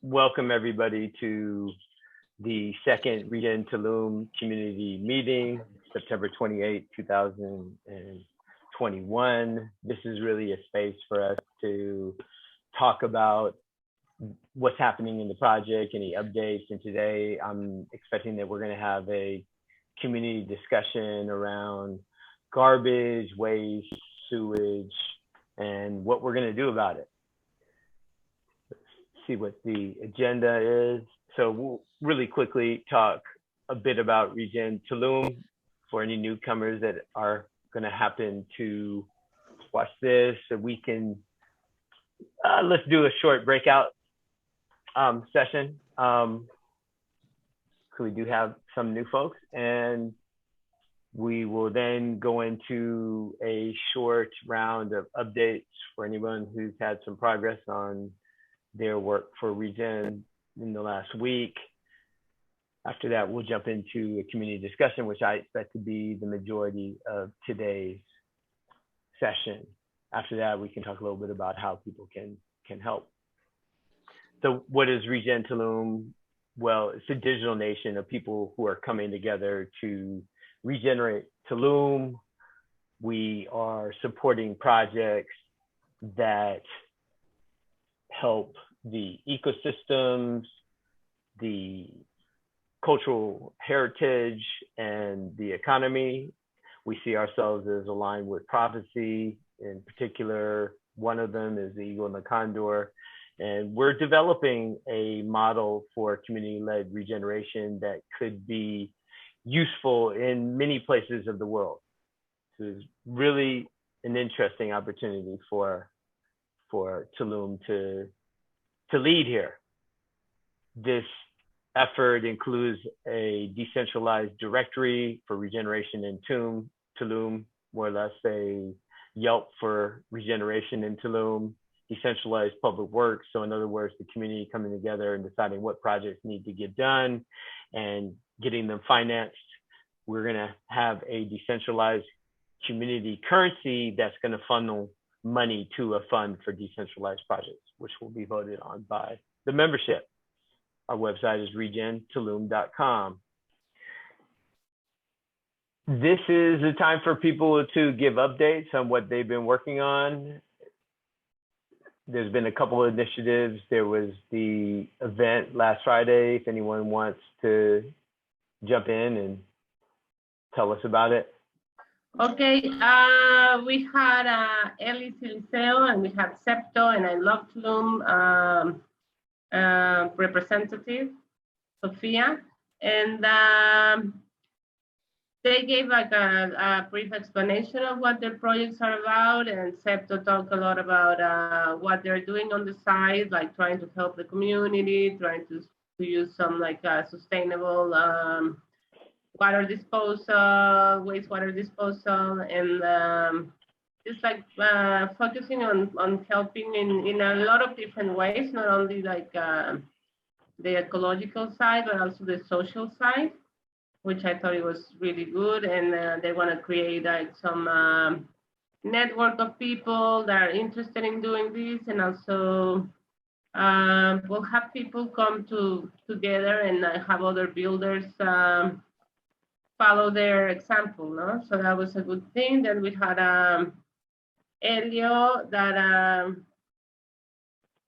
welcome everybody to the second Regen Tulum community meeting, September 28, 2021. This is really a space for us to talk about what's happening in the project, any updates. And today I'm expecting that we're going to have a community discussion around garbage, waste, sewage, and what we're going to do about it. Let's see what the agenda is. So we'll really quickly talk a bit about Regen Tulum for any newcomers that are going to happen to watch this. So we can, let's do a short breakout session. So we do have some new folks, and we will then go into a short round of updates for anyone who's had some progress on their work for Regen in the last week. After that, we'll jump into a community discussion, which I expect to be the majority of today's session. After that, we can talk a little bit about how people can help. So what is Regen Tulum? Well, it's a digital nation of people who are coming together to regenerate Tulum. We are supporting projects that help the ecosystems, the cultural heritage, and the economy. We see ourselves as aligned with prophecy. In particular, one of them is the eagle and the condor. And we're developing a model for community-led regeneration that could be useful in many places of the world. So it's really an interesting opportunity for Tulum to lead here. This effort includes a decentralized directory for regeneration in Tulum, more or less a Yelp for regeneration in Tulum, decentralized public works. So in other words, the community coming together and deciding what projects need to get done and getting them financed. We're going to have a decentralized community currency that's going to funnel money to a fund for decentralized projects, which will be voted on by the membership. Our website is regentulum.com. This is a time for people to give updates on what they've been working on. There's been a couple of initiatives. There was the event last Friday. If anyone wants to jump in and tell us about it. Okay, we had Ellie Siliceo, and we had Septo, and I Love Tulum representative, Sophia, and they gave like a brief explanation of what their projects are about, and Septo talked a lot about what they're doing on the side, like trying to help the community, trying to use some like sustainable water disposal, wastewater disposal, and just like focusing on helping in a lot of different ways, not only like the ecological side, but also the social side, which I thought it was really good. And they want to create like some network of people that are interested in doing this, and also we'll have people come together and have other builders follow their example, no? So that was a good thing. Then we had Elio that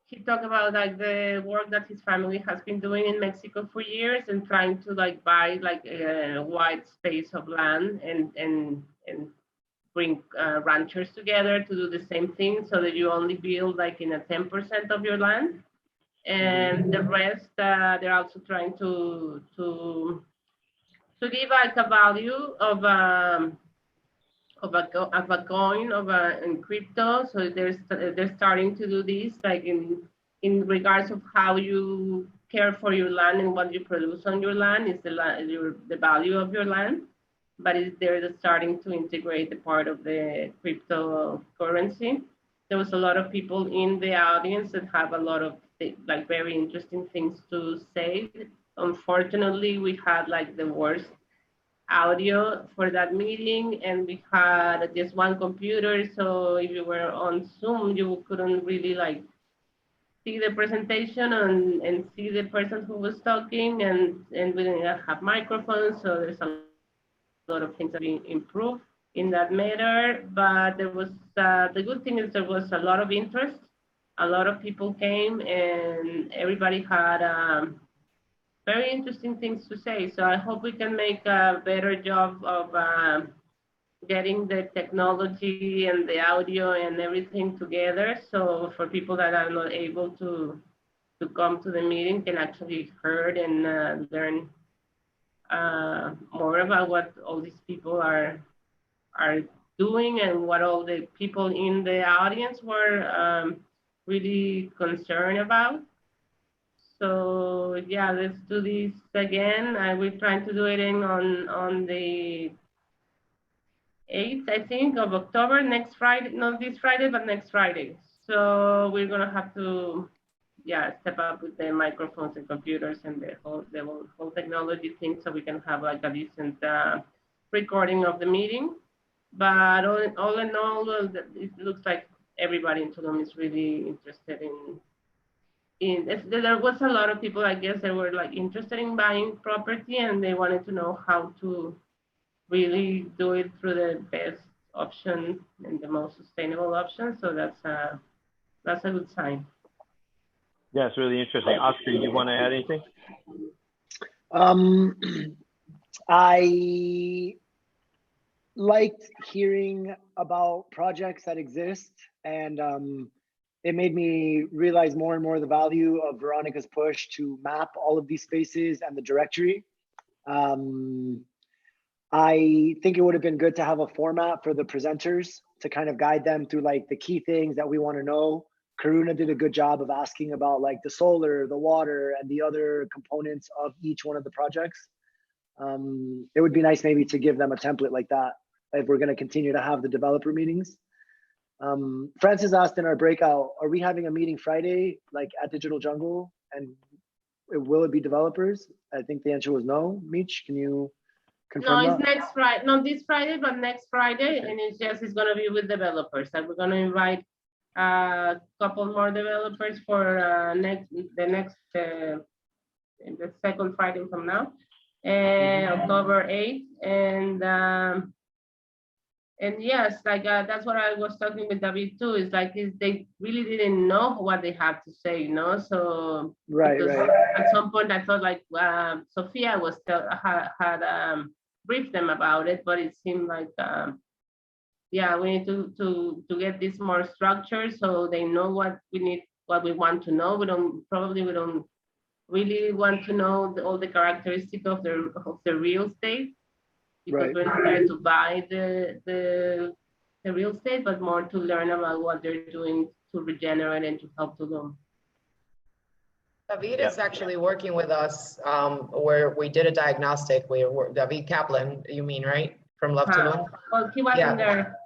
he talked about like the work that his family has been doing in Mexico for years and trying to like buy like a wide space of land and bring ranchers together to do the same thing, so that you only build like in a 10% of your land, and the rest they're also trying to give like a value of a coin in crypto. So they're starting to do this like in regards of how you care for your land and what you produce on your land is the value of your land, but they're starting to integrate the part of the cryptocurrency. There was a lot of people in the audience that have a lot of like very interesting things to say. Unfortunately, we had like the worst audio for that meeting, and we had just one computer, so if you were on Zoom, you couldn't really like see the presentation and see the person who was talking, and we didn't have microphones, so there's a lot of things that we improved in that matter. But there was the good thing is there was a lot of interest. A lot of people came, and everybody had very interesting things to say. So I hope we can make a better job of getting the technology and the audio and everything together. So for people that are not able to come to the meeting can actually heard and learn more about what all these people are doing and what all the people in the audience were really concerned about. So yeah, let's do this again. We're trying to do it on the 8th, I think, of October, next Friday, not this Friday, but next Friday. So we're gonna have to, yeah, step up with the microphones and computers and the whole technology thing, so we can have like a decent recording of the meeting. But all in all, it looks like everybody in Tulum is really interested in. There was a lot of people, I guess, that were like interested in buying property, and they wanted to know how to really do it through the best option and the most sustainable option. So that's a good sign. Yeah, it's really interesting. Oscar, you want to add anything? I liked hearing about projects that exist, and it made me realize more and more the value of Veronica's push to map all of these spaces and the directory. I think it would have been good to have a format for the presenters to kind of guide them through like the key things that we want to know. Karuna did a good job of asking about like the solar, the water, and the other components of each one of the projects. It would be nice maybe to give them a template like that if we're going to continue to have the developer meetings. Francis asked in our breakout, are we having a meeting Friday like at Digital Jungle, and will it be developers? I think the answer was no. Mitch, can you confirm No, it's that? next Friday, not this Friday, but next Friday. Okay. And it's going to be with developers. And we're going to invite a couple more developers for the second Friday from now, October 8th. And yes, like that's what I was talking with David too. Is like they really didn't know what they had to say, you know. So right. At some point, I thought like Sophia was had briefed them about it, but it seemed like yeah, we need to get this more structured so they know what we need, what we want to know. We don't really want to know all the characteristics of the real estate, because we're not there to buy the real estate, but more to learn about what they're doing to regenerate and to help to them. David is actually working with us where we did a diagnostic. David Kaplan, you mean, right? From Love Tulum? Well, he wasn't there.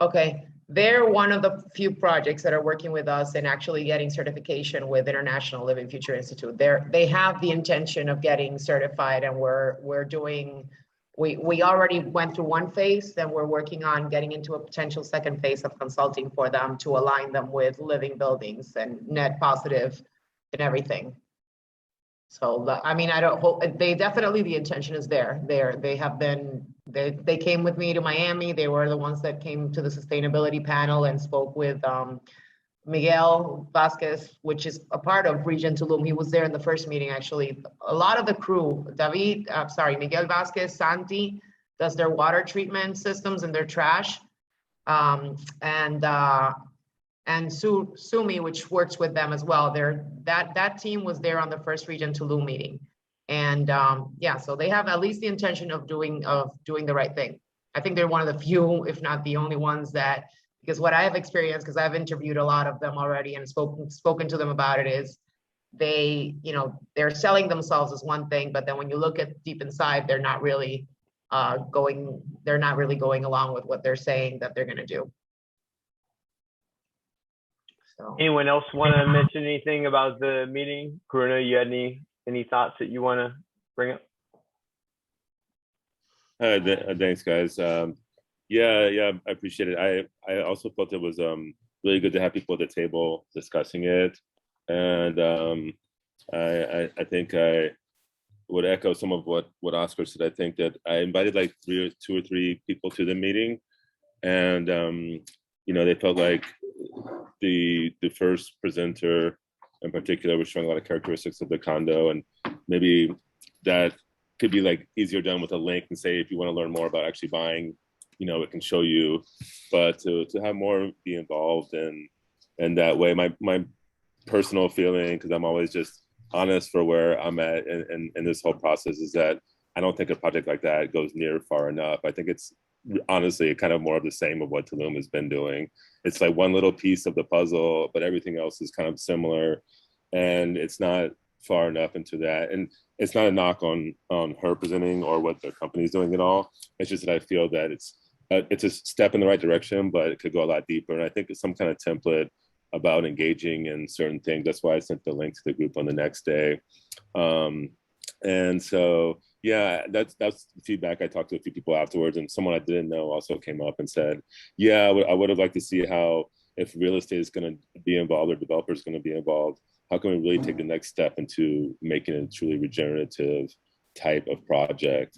Okay. They're one of the few projects that are working with us and actually getting certification with International Living Future Institute. They have the intention of getting certified, and we're doing. We already went through one phase, then we're working on getting into a potential second phase of consulting for them to align them with living buildings and net positive and everything. So, I mean, I don't hope they definitely, the intention is there. They came with me to Miami. They were the ones that came to the sustainability panel and spoke with Miguel Vasquez, which is a part of Regen Tulum. He was there in the first meeting, actually. A lot of the crew, Miguel Vasquez, Santi, does their water treatment systems and their trash. And Sumi, which works with them as well. That team was there on the first Regen Tulum meeting. And yeah, so they have at least the intention of doing the right thing. I think they're one of the few, if not the only ones that, because what I have experienced, because I've interviewed a lot of them already and spoken to them about it, is they're selling themselves as one thing, but then when you look at deep inside, they're not really going along with what they're saying that they're going to do. So. Anyone else want to mention anything about the meeting? Karuna, you had any thoughts that you want to bring up? Thanks, guys. Yeah, I appreciate it. I also felt it was really good to have people at the table discussing it. And I think I would echo some of what Oscar said. I think that I invited like two or three people to the meeting, and they felt like the first presenter in particular was showing a lot of characteristics of the condo, and maybe that could be like easier done with a link and say if you want to learn more about actually buying, it can show you. But to have more be involved and that way, my personal feeling, because I'm always just honest for where I'm at in this whole process, is that I don't think a project like that goes near far enough. I think it's honestly kind of more of the same of what Tulum has been doing. It's like one little piece of the puzzle, but everything else is kind of similar, and it's not far enough into that. And it's not a knock on her presenting or what the company's doing at all. It's just that I feel that it's a step in the right direction, but it could go a lot deeper. And I think it's some kind of template about engaging in certain things. That's why I sent the link to the group on the next day. And so, yeah, that's the feedback. I talked to a few people afterwards, and someone I didn't know also came up and said, yeah, I would have liked to see how, if real estate is going to be involved or developers going to be involved, how can we really take the next step into making it a truly regenerative type of project?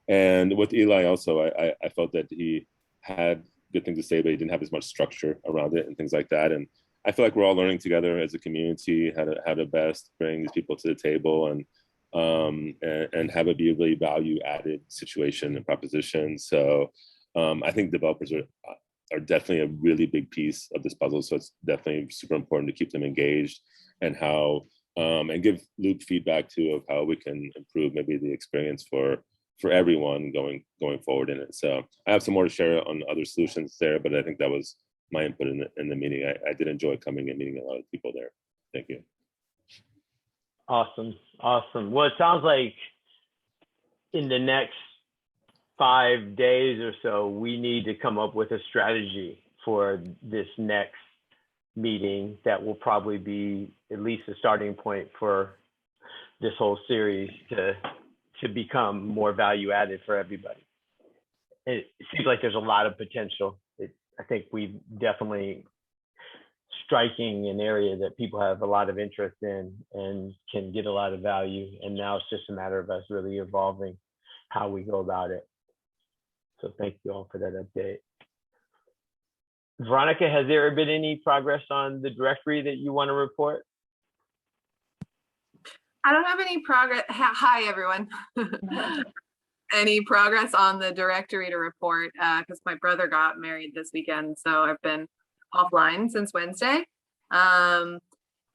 And with Eli also, I felt that he had good things to say, but he didn't have as much structure around it and things like that. And I feel like we're all learning together as a community how to best bring these people to the table and have it be a really value added situation and proposition. So I think developers are definitely a really big piece of this puzzle. So it's definitely super important to keep them engaged and and give Luke feedback too of how we can improve maybe the experience for everyone going forward in it. So I have some more to share on other solutions there, but I think that was my input in the meeting. I did enjoy coming and meeting a lot of people there. Thank you. Awesome. Well, it sounds like in the next 5 days or so, we need to come up with a strategy for this next meeting that will probably be at least a starting point for this whole series to become more value added for everybody. It seems like there's a lot of potential. I think we've definitely striking an area that people have a lot of interest in and can get a lot of value. And now it's just a matter of us really evolving how we go about it. So thank you all for that update. Veronica, has there been any progress on the directory that you want to report? I don't have any progress. Hi, everyone. Any progress on the directory to report because my brother got married this weekend. So I've been offline since Wednesday. And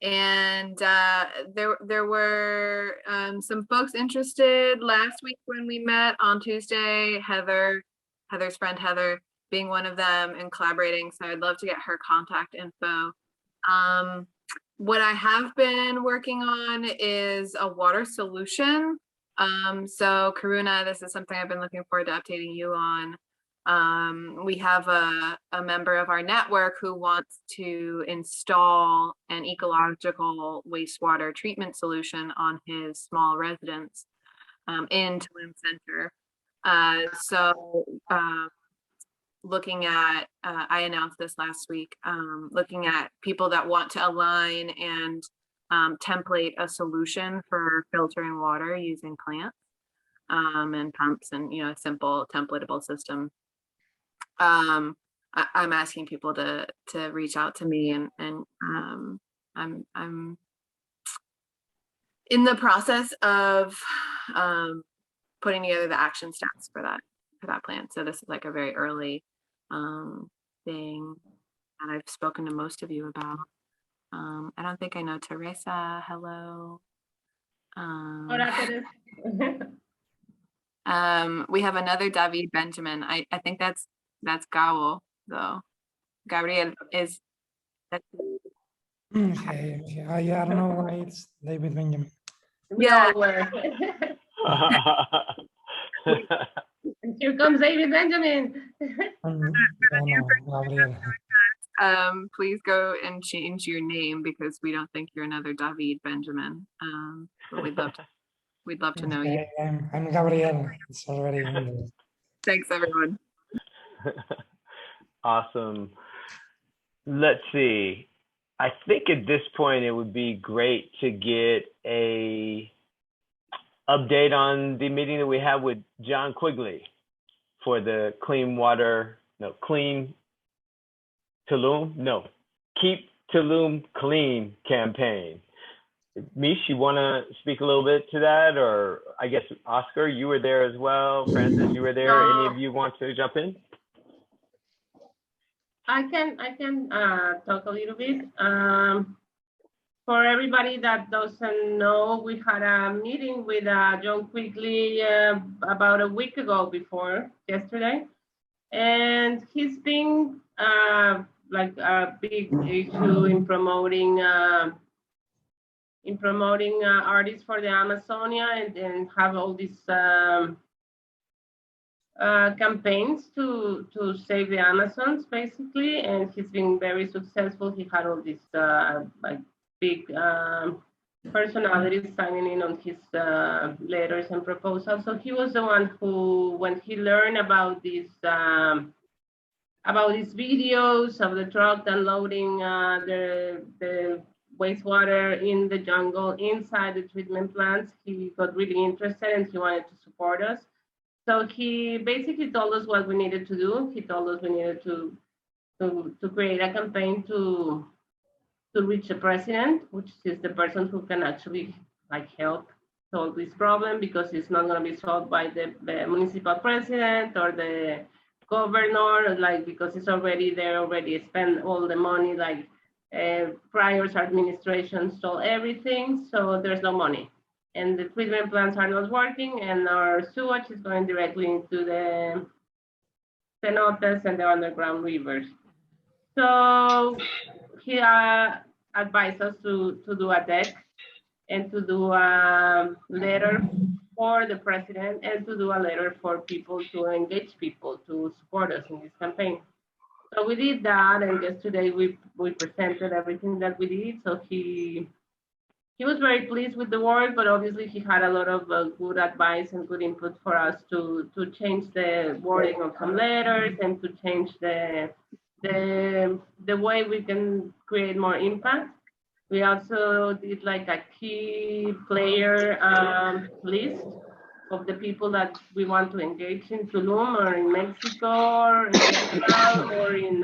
there were some folks interested last week when we met on Tuesday, Heather's friend Heather being one of them and collaborating. So I'd love to get her contact info. What I have been working on is a water solution. So Karuna, this is something I've been looking forward to updating you on. We have a member of our network who wants to install an ecological wastewater treatment solution on his small residence in Tulum Center. Looking at, I announced this last week, looking at people that want to align and template a solution for filtering water using plants and pumps and, a simple templatable system. I'm asking people to reach out to me and I'm in the process of putting together the action steps for that plan. So this is like a very early thing that I've spoken to most of you about. I don't think I know Teresa. Hello. We have another David Benjamin. I think that's Gabo though. Gabriel is. Hey, I don't know why it's David Benjamin. Yeah. And here comes David Benjamin. Gabriel. Please go and change your name because we don't think you're another David Benjamin. But we'd love to know you. I'm Gabriel. It's already in there. Thanks, everyone. Awesome. Let's see. I think at this point it would be great to get a update on the meeting that we had with John Quigley for the Keep Tulum Clean campaign. Mish, you want to speak a little bit to that? Or I guess, Oscar, you were there as well. Francis, you were there. Any of you want to jump in? I can talk a little bit. For everybody that doesn't know, we had a meeting with John Quigley about a week ago before yesterday. And he's been like a big issue in promoting artists for the Amazonia and have all these campaigns to save the Amazons, basically. And he's been very successful. He had all these like big personalities signing in on his letters and proposals. So he was the one who, when he learned about these videos of the truck unloading the wastewater in the jungle inside the treatment plants, he got really interested and he wanted to support us. So he basically told us what we needed to do. He told us we needed to create a campaign to reach the president, which is the person who can actually like help solve this problem, because it's not going to be solved by the municipal president or the governor, like, because it's already there, already spent all the money, like prior administration stole everything, so there's no money. And the treatment plants are not working, and our sewage is going directly into the cenotes and the underground rivers. So he advised us to do a deck and to do a letter for the president and to do a letter for people to engage people to support us in this campaign. So we did that, and yesterday we presented everything that we did. So he was very pleased with the work, but obviously he had a lot of good advice and good input for us to change the wording of some letters and to change the way we can create more impact. We also did like a key player list of the people that we want to engage in Tulum or in Mexico or in Central or in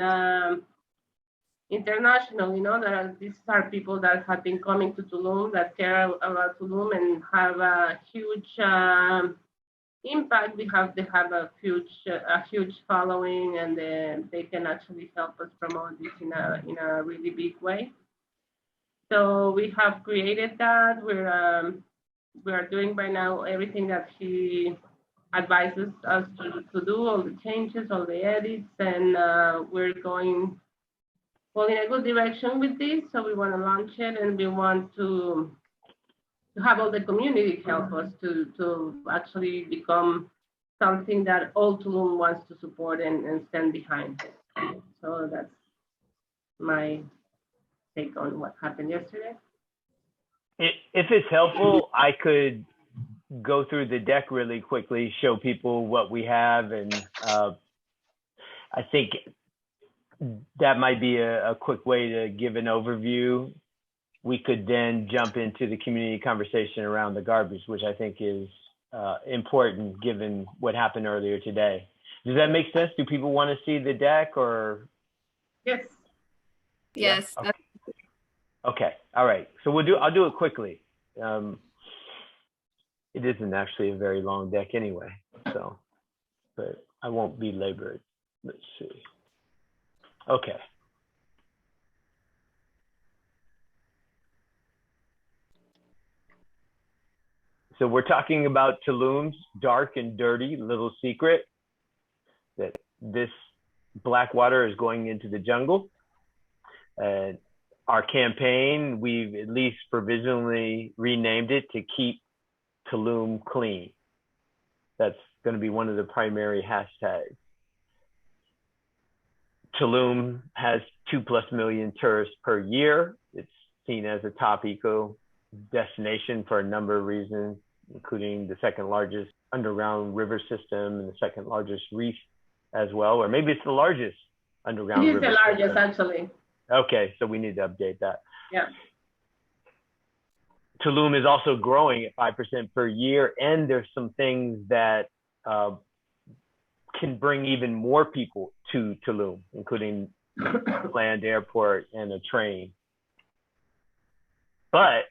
international, you know, these are people that have been coming to Tulum, that care about Tulum and have a huge impact. They have a huge following, and they can actually help us promote this in a really big way. So we have created that. We are doing by now everything that he advises us to do, all the changes, all the edits, and we're going well in a good direction with this. So we want to launch it, and we want to have all the community help us to actually become something that all Tulum wants to support and stand behind. So that's my take on what happened yesterday. If it's helpful, I could go through the deck really quickly, show people what we have, and I think that might be a quick way to give an overview. We could then jump into the community conversation around the garbage, which I think is important given what happened earlier today. Does that make sense? Do people want to see the deck or? Yes. Yes. Yeah? Okay. All right. So I'll do it quickly. It isn't actually a very long deck anyway, so, but I won't belabor it. Let's see. Okay. So we're talking about Tulum's dark and dirty little secret, that this black water is going into the jungle. Our campaign, we've at least provisionally renamed it to Keep Tulum Clean. That's going to be one of the primary hashtags. Tulum has 2+ million tourists per year. It's seen as a top eco destination for a number of reasons, including the second largest underground river system and the second largest reef as well, or maybe it's the largest underground river system. It is the largest, actually. Okay, so we need to update that. Yeah. Tulum is also growing at 5% per year, and there's some things that can bring even more people to Tulum, including land, airport, and a train. But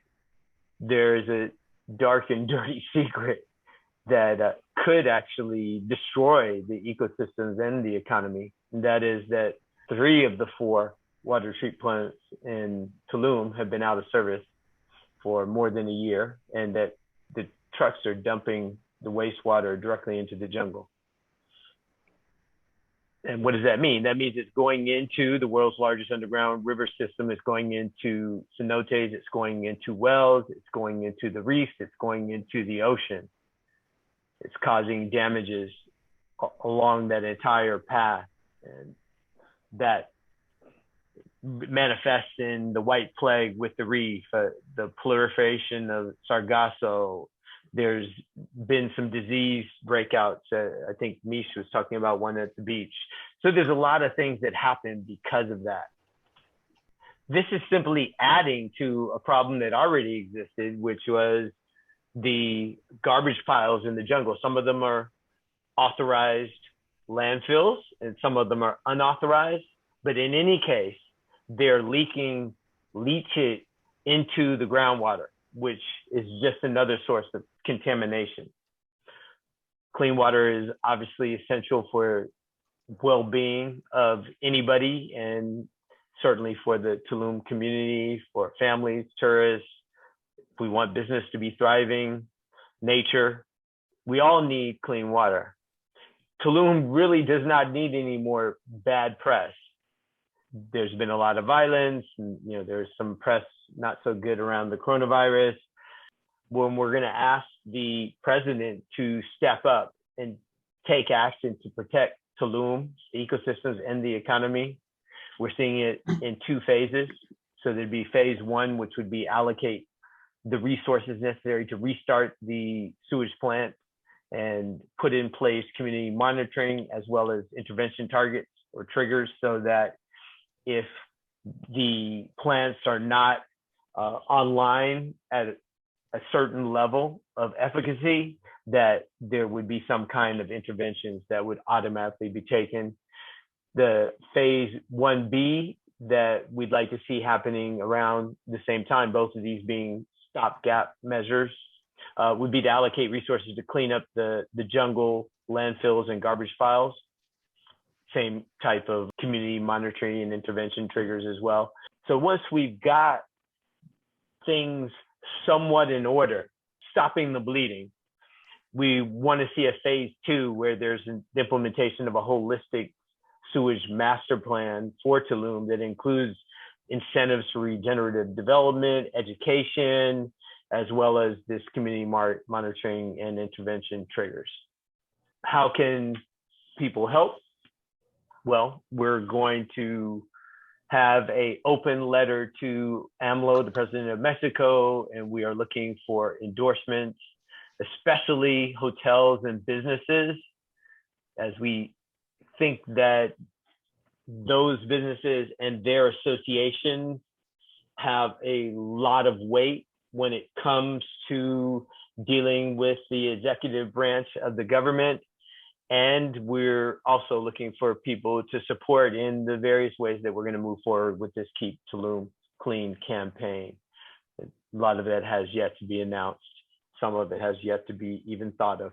there's a dark and dirty secret that could actually destroy the ecosystems and the economy. And that is that 3 of the 4 water treatment plants in Tulum have been out of service for more than a year, and that the trucks are dumping the wastewater directly into the jungle. And what does that mean? That means it's going into the world's largest underground river system. It's going into cenotes. It's going into wells. It's going into the reefs. It's going into the ocean. It's causing damages along that entire path. And that manifests in the white plague with the reef, the proliferation of sargasso. There's been some disease breakouts. I think Mish was talking about one at the beach. So there's a lot of things that happen because of that. This is simply adding to a problem that already existed, which was the garbage piles in the jungle. Some of them are authorized landfills and some of them are unauthorized. But in any case, they're leaching leachate into the groundwater, which is just another source of contamination. Clean water is obviously essential for well-being of anybody, and certainly for the Tulum community, for families, tourists. If we want business to be thriving, nature, we all need clean water. Tulum really does not need any more bad press. There's been a lot of violence, and there's some press not so good around the coronavirus. When we're going to ask the president to step up and take action to protect Tulum, the ecosystems, and the economy, we're seeing it in 2 phases. So there'd be phase 1, which would be allocate the resources necessary to restart the sewage plant and put in place community monitoring as well as intervention targets or triggers, so that if the plants are not online at a certain level of efficacy, that there would be some kind of interventions that would automatically be taken. The phase 1B that we'd like to see happening around the same time, both of these being stopgap measures, would be to allocate resources to clean up the jungle, landfills, and garbage piles. Same type of community monitoring and intervention triggers as well. So once we've got things somewhat in order, stopping the bleeding, we want to see a phase 2 where there's an implementation of a holistic sewage master plan for Tulum that includes incentives for regenerative development, education, as well as this community monitoring and intervention triggers. How can people help? Well, we're going to have an open letter to AMLO, the president of Mexico, and we are looking for endorsements, especially hotels and businesses, as we think that those businesses and their associations have a lot of weight when it comes to dealing with the executive branch of the government. And we're also looking for people to support in the various ways that we're going to move forward with this Keep Tulum Clean campaign. A lot of it has yet to be announced. Some of it has yet to be even thought of.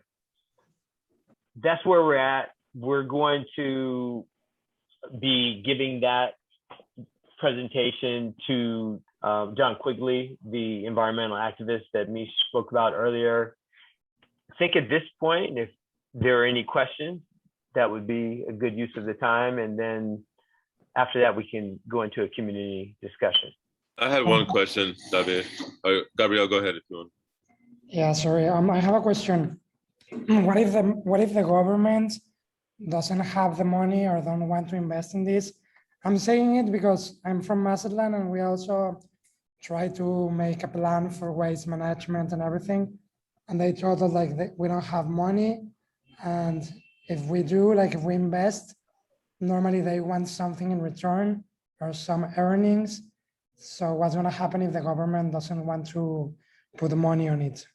That's where we're at. We're going to be giving that presentation to John Quigley, the environmental activist that Mish spoke about earlier. I think at this point, if there are any questions, that would be a good use of the time. And then after that, we can go into a community discussion. I had one question, David. Gabriel, go ahead if you want. Yeah, sorry. I have a question. What if the government doesn't have the money or don't want to invest in this? I'm saying it because I'm from Mazatlan, and we also try to make a plan for waste management and everything. And they told us we don't have money. And if we do, if we invest, normally they want something in return. or some earnings. So what's going to happen if the government doesn't want to put money on it?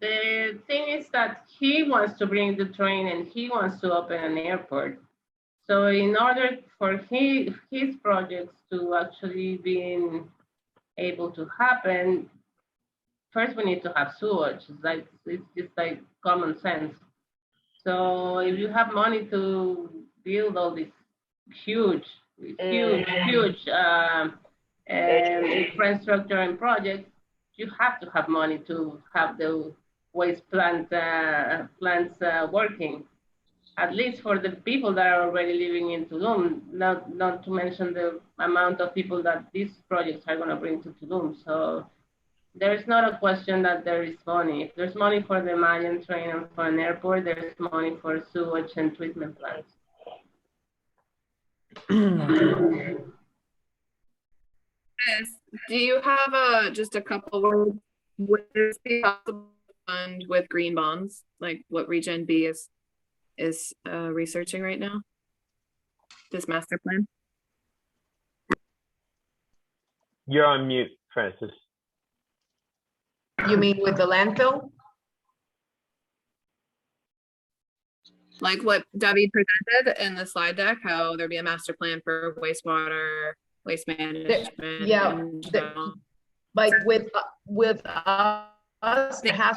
The thing is that he wants to bring the train and he wants to open an airport. So in order for his projects to actually be able to happen, first we need to have sewage. It's just like common sense. So if you have money to build all these huge infrastructure and projects, you have to have money to have the waste plants working. At least for the people that are already living in Tulum, not to mention the amount of people that these projects are going to bring to Tulum. So there's not a question that there is money. If there's money for the Mayan train and for an airport, there's money for sewage and treatment plants. Yes. Do you have just a couple words? Would this be possible to fund with green bonds, like what Regen B is researching right now? This master plan? You're on mute, Francis. You mean with the landfill? Like what David presented in the slide deck, how there'd be a master plan for wastewater, waste management. Yeah, like with us, there has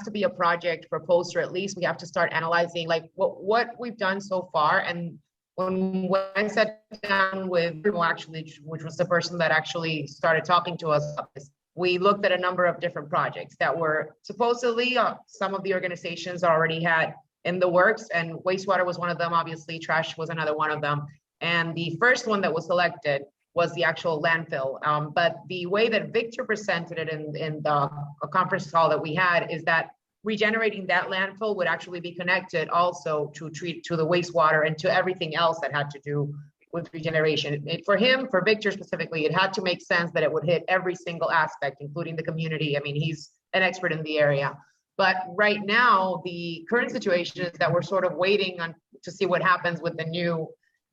to be a project proposed, or at least we have to start analyzing like what we've done so far. And when I sat down with, which was the person that actually started talking to us about this, we looked at a number of different projects that were supposedly some of the organizations already had in the works, and wastewater was one of them. Obviously, trash was another one of them. And the first one that was selected was the actual landfill. But the way that Victor presented it in the conference call that we had is that regenerating that landfill would actually be connected also to the wastewater and to everything else that had to do with regeneration. For Victor specifically, it had to make sense that it would hit every single aspect, including the community. I mean, he's an expert in the area. But right now, the current situation is that we're sort of waiting to see what happens with the new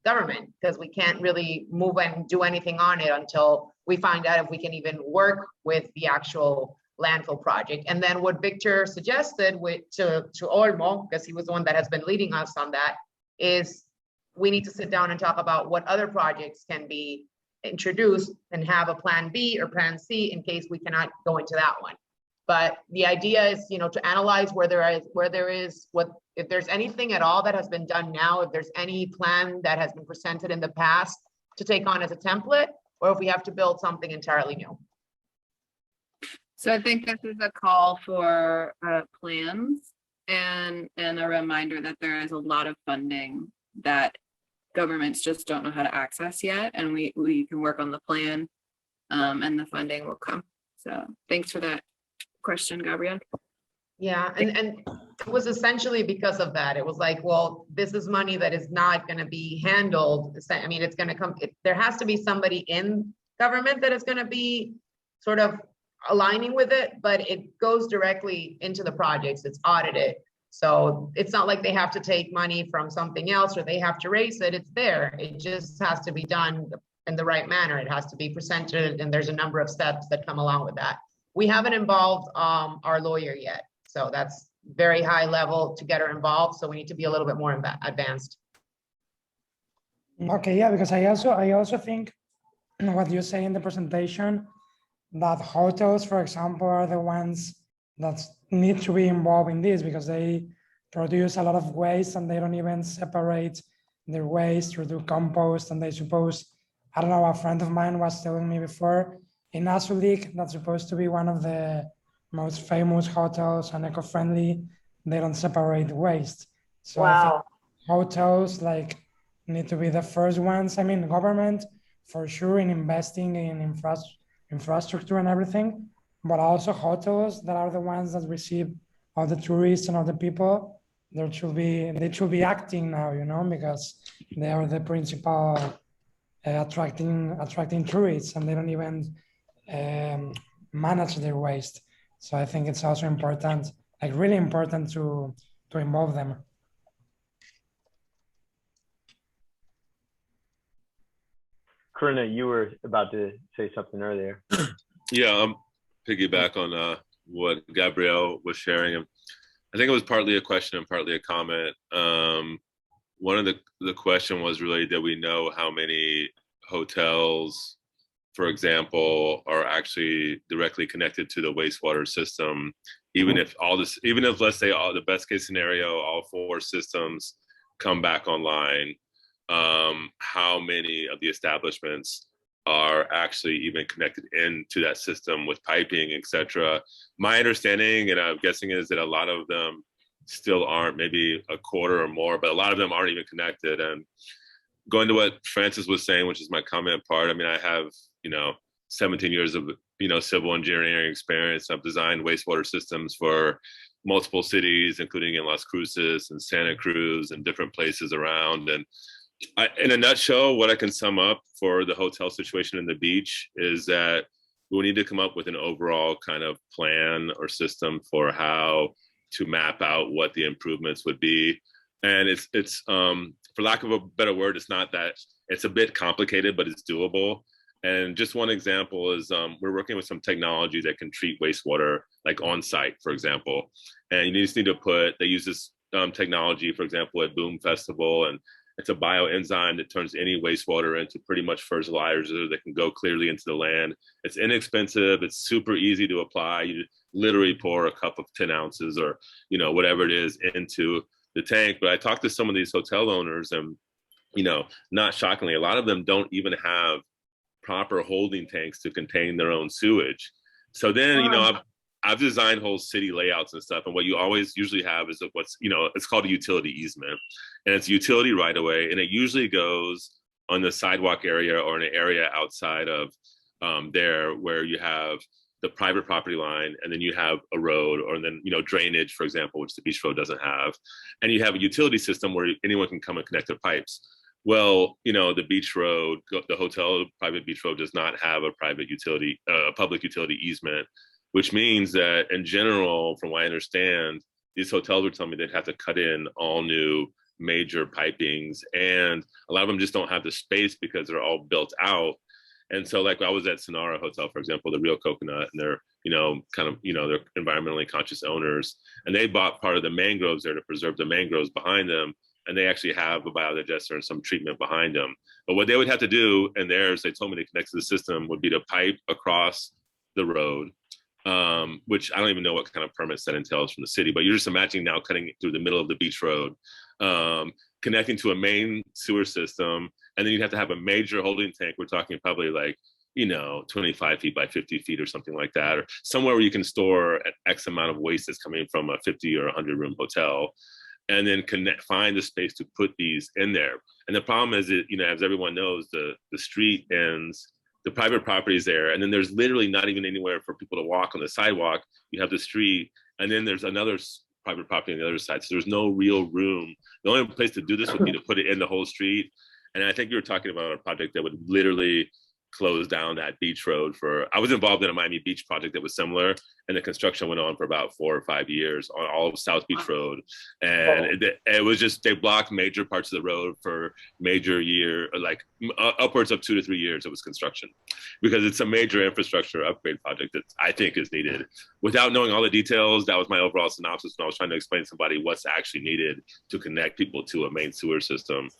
government, because we can't really move and do anything on it until we find out if we can even work with the actual landfill project. And then what Victor suggested to Olmo, because he was the one that has been leading us on that, is we need to sit down and talk about what other projects can be introduced and have a plan B or plan C in case we cannot go into that one. But the idea is, to analyze if there's anything at all that has been done now, if there's any plan that has been presented in the past to take on as a template, or if we have to build something entirely new. So I think this is a call for plans and a reminder that there is a lot of funding that governments just don't know how to access yet, and we can work on the plan, and the funding will come. So thanks for that question, Gabrielle. Yeah, and it was essentially because of that. It was like, well, this is money that is not going to be handled. I mean, it's going to come. There has to be somebody in government that is going to be sort of aligning with it, but it goes directly into the projects. It's audited. So it's not like they have to take money from something else or they have to raise it. It's there. It just has to be done in the right manner. It has to be presented, and there's a number of steps that come along with that. We haven't involved our lawyer yet. So that's very high level to get her involved. So we need to be a little bit more advanced. Okay, yeah, because I also think what you say in the presentation, that hotels, for example, are the ones that need to be involved in this, because they produce a lot of waste and they don't even separate their waste or do compost. And they suppose, I don't know, a friend of mine was telling me before, in Azulik, that's supposed to be one of the most famous hotels and eco-friendly, they don't separate the waste. So wow. I think hotels need to be the first ones. I mean, government for sure in investing in infrastructure and everything, but also hotels that are the ones that receive all the tourists and all the people. They should be acting now, because they are the principal attracting tourists, and they don't even manage their waste. So I think it's also important, really important to involve them. Karina, you were about to say something earlier. Yeah, piggyback on what Gabrielle was sharing. I think it was partly a question and partly a comment. One of the question was really, that we know how many hotels, for example, are actually directly connected to the wastewater system, even if let's say the best case scenario, all 4 systems come back online, how many of the establishments are actually even connected into that system with piping, etc. My understanding, and I'm guessing, is that a lot of them still aren't, maybe a quarter or more, but a lot of them aren't even connected. And going to what Francis was saying, which is my comment part, I mean, I have, 17 years of, civil engineering experience. I've designed wastewater systems for multiple cities, including in Las Cruces and Santa Cruz and different places around. And in a nutshell, what I can sum up for the hotel situation in the beach is that we need to come up with an overall kind of plan or system for how to map out what the improvements would be. And it's for lack of a better word, it's not that, it's a bit complicated, but it's doable. And just one example is we're working with some technology that can treat wastewater like on site, for example. And you just need to they use this technology, for example, at Boom Festival, and it's a bioenzyme that turns any wastewater into pretty much fertilizer that can go clearly into the land. It's inexpensive. It's super easy to apply. You literally pour a cup of 10 ounces or, whatever it is into the tank. But I talked to some of these hotel owners and, not shockingly, a lot of them don't even have proper holding tanks to contain their own sewage. So then, I've designed whole city layouts and stuff. And what you always usually have is what's, it's called a utility easement. And it's utility right away. And it usually goes on the sidewalk area or in an area outside of there where you have the private property line, and then you have a road, or then, drainage, for example, which the beach road doesn't have. And you have a utility system where anyone can come and connect their pipes. Well, the beach road, the hotel private beach road does not have a private utility, public utility easement, which means that in general, from what I understand, these hotels were telling me they'd have to cut in all new major pipings, and a lot of them just don't have the space because they're all built out. And so, like, I was at Sonara Hotel, for example, the Real Coconut, and they're, they're environmentally conscious owners, and they bought part of the mangroves there to preserve the mangroves behind them. And they actually have a biodigester and some treatment behind them. But what they would have to do, and theirs, they told me to connect to the system, would be to pipe across the road, which I don't even know what kind of permits that entails from the city, but you're just imagining now cutting through the middle of the beach road, connecting to a main sewer system, and then you'd have to have a major holding tank. We're talking probably like, 25 feet by 50 feet or something like that, or somewhere where you can store an X amount of waste that's coming from a 50 or 100 room hotel, and then find the space to put these in there. And the problem is that, as everyone knows, the street ends, the private property is there, and then there's literally not even anywhere for people to walk on the sidewalk. You have the street, and then there's another private property on the other side. So there's no real room. The only place to do this would be to put it in the whole street. And I think you were talking about a project that would literally close down that beach road I was involved in a Miami Beach project that was similar, and the construction went on for about 4 or 5 years on all of South Beach Road. And it was just, they blocked major parts of the road for major like upwards of 2 to 3 years it was construction, because it's a major infrastructure upgrade project that I think is needed. Without knowing all the details, that was my overall synopsis when I was trying to explain to somebody what's actually needed to connect people to a main sewer system.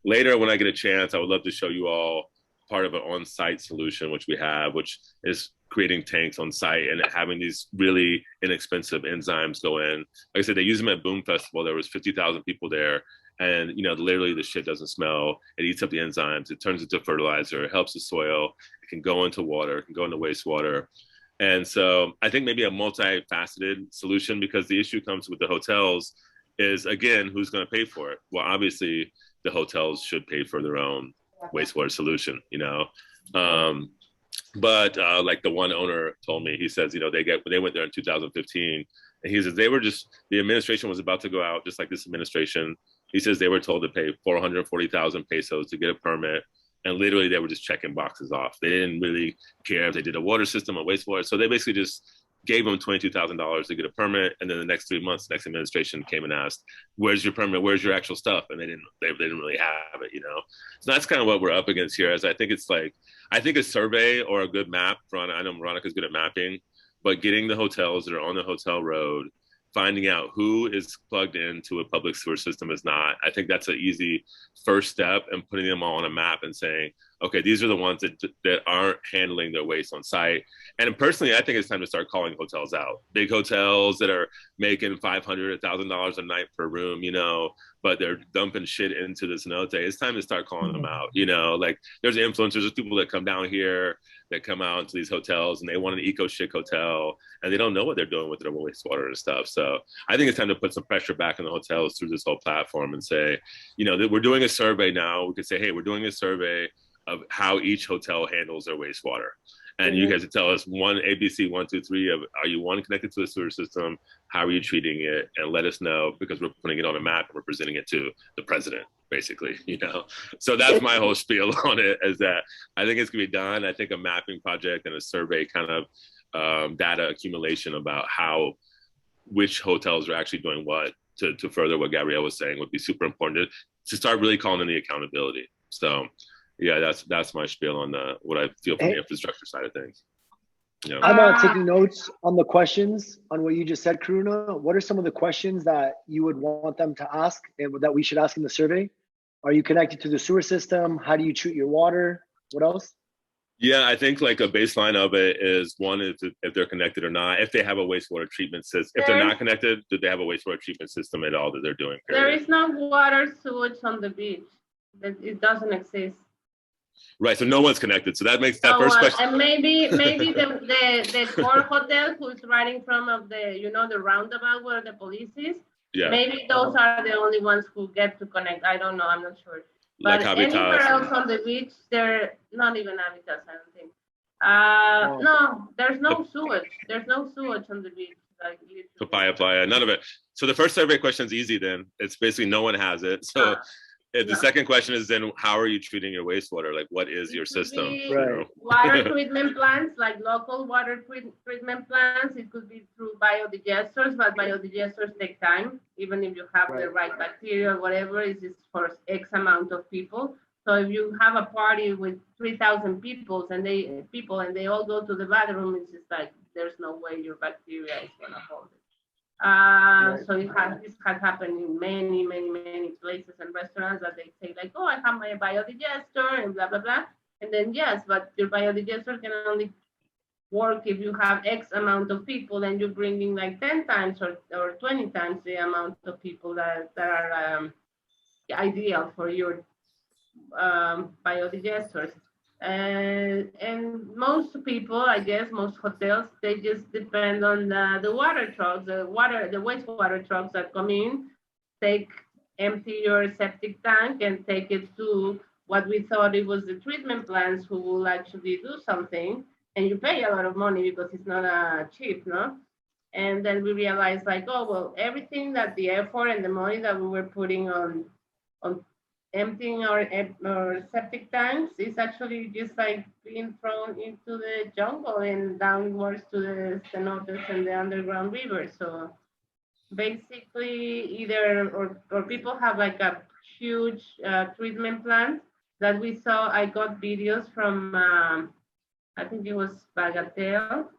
Later, when I get a chance, I would love to show you all part of an on-site solution, which we have, which is creating tanks on site and having these really inexpensive enzymes go in. Like I said, they use them at Boom Festival. There was 50,000 people there, and literally the shit doesn't smell. It eats up the enzymes. It turns into fertilizer. It helps the soil. It can go into water. It can go into wastewater. And so I think maybe a multifaceted solution, because the issue comes with the hotels is, again, who's going to pay for it? Well, obviously the hotels should pay for their own wastewater solution, but like the one owner told me, he says, they went there in 2015, and he says the administration was about to go out, just like this administration. He says they were told to pay 440,000 pesos to get a permit, and literally they were just checking boxes off. They didn't really care if they did a water system or wastewater, so they basically just gave them $22,000 to get a permit, and then the next 3 months, the next administration came and asked, "Where's your permit? Where's your actual stuff?" And they didn't really have it, you know. So that's kind of what we're up against here. As I think it's like, I think a survey or a good map. I know Veronica's good at mapping, but getting the hotels that are on the hotel road, finding out who is plugged into a public sewer system is not. I think that's an easy first step, and putting them all on a map and saying, okay, these are the ones that aren't handling their waste on site. And personally, I think it's time to start calling hotels out. Big hotels that are making $500, $1,000 a night per room, you know, but they're dumping shit into this another day. It's time to start calling them out, you know, like there's influencers, there's people that come down here, that come out into these hotels and they want an eco chic hotel and they don't know what they're doing with their wastewater and stuff. So I think it's time to put some pressure back on the hotels through this whole platform and say, you know, that we're doing a survey now. We could say, hey, we're doing a survey of how each hotel handles their wastewater. And you guys can tell us one ABC 1, 2, 3 of, are you one connected to a sewer system? How are you treating it? And let us know, because we're putting it on a map and we're presenting it to the president, basically, you know? So that's my whole spiel on it, is that I think it's gonna be done. I think a mapping project and a survey kind of data accumulation about which hotels are actually doing what to further what Gabrielle was saying would be super important to start really calling in the accountability. So yeah, that's my spiel on what I feel from the infrastructure side of things. Yeah. I'm taking notes on the questions on what you just said, Karuna. What are some of the questions that you would want them to ask and that we should ask in the survey? Are you connected to the sewer system? How do you treat your water? What else? Yeah, I think like a baseline of it is one, if they're connected or not. If they have a wastewater treatment system, if they're not connected, do they have a wastewater treatment system at all that they're doing? There is no water sewage on the beach. It doesn't exist. Right, so no one's connected. So that makes that first question. And maybe the core hotel who's riding from the roundabout where the police is. Yeah. Maybe those are the only ones who get to connect. I don't know. I'm not sure. But like anywhere else on the beach, they're not even Habitats, I don't think. No, there's no sewage. There's no sewage on the beach. Like Playa, none of it. So the first survey question is easy then. It's basically no one has it. So the second question is then, how are you treating your wastewater? Like, what is your system? You know? Water treatment plants, like local water treatment plants. It could be through biodigesters, but biodigesters take time. Even if you have the right bacteria or whatever, it's just for X amount of people. So if you have a party with 3,000 people and they all go to the bathroom, it's just like, there's no way your bacteria is gonna hold it. So this has happened in many, many, many places and restaurants that they say like, oh, I have my biodigester and blah, blah, blah. And then yes, but your biodigester can only work if you have X amount of people and you're bringing like 10 times or 20 times the amount of people that are ideal for your biodigesters. And most people, I guess, most hotels, they just depend on the water trucks, the wastewater trucks that come in, empty your septic tank and take it to what we thought it was the treatment plants who will actually do something. And you pay a lot of money because it's not cheap, no? And then we realized like, oh, well, everything that the effort and the money that we were putting on emptying our septic tanks is actually just like being thrown into the jungle and downwards to the cenotes and the underground rivers. So basically either or people have like a huge treatment plant that we saw. I got videos from, I think it was Bagatelle.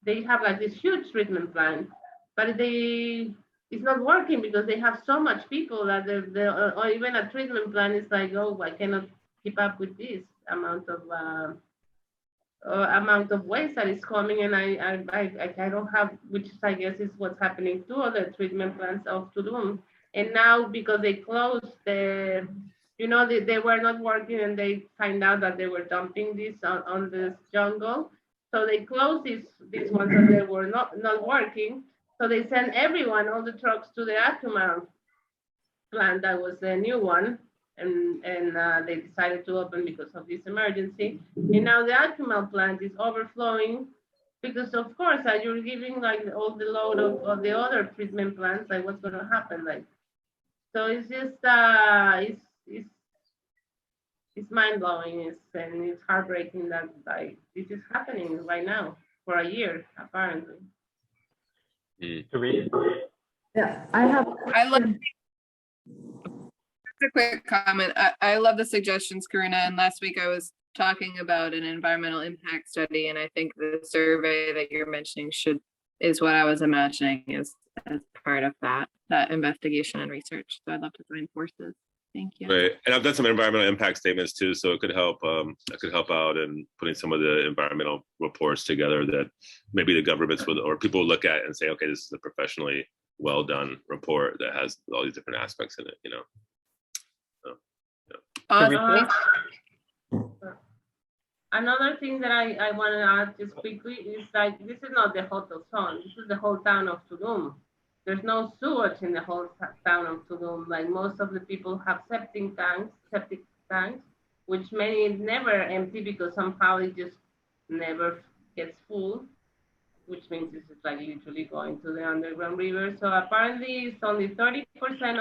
They have like this huge treatment plant, but it's not working because they have so much people that or even a treatment plant is like, oh, I cannot keep up with this amount of waste that is coming, and I don't have, which I guess is what's happening to other treatment plants of Tulum. And now because they closed they were not working and they find out that they were dumping this on this jungle, so they closed these ones that they were not working. So they sent all the trucks to the Akumal plant. That was the new one. And they decided to open because of this emergency. And now the Akumal plant is overflowing because of course you're giving like all the load of the other treatment plants, like what's gonna happen? Like, so it's just, it's mind blowing. And it's heartbreaking that like this is happening right now. for a year, apparently. Teresa? Yeah, I have. I love a quick comment. I love the suggestions, Karina. And last week I was talking about an environmental impact study, and I think the survey that you're mentioning is what I was imagining as part of that investigation and research. So I'd love to join forces. Thank you. Right, and I've done some environmental impact statements too, so it could help. It could help out in putting some of the environmental reports together that maybe the governments would or people would look at and say, okay, this is a professionally well done report that has all these different aspects in it. You know. So, Awesome. Another thing that I want to add just quickly is like, this is not the hotel zone. This is the whole town of Tulum. There's no sewage in the whole town of Tulum. Like most of the people have septic tanks, which many never empty because somehow it just never gets full, which means it's like literally going to the underground river. So apparently it's only 30%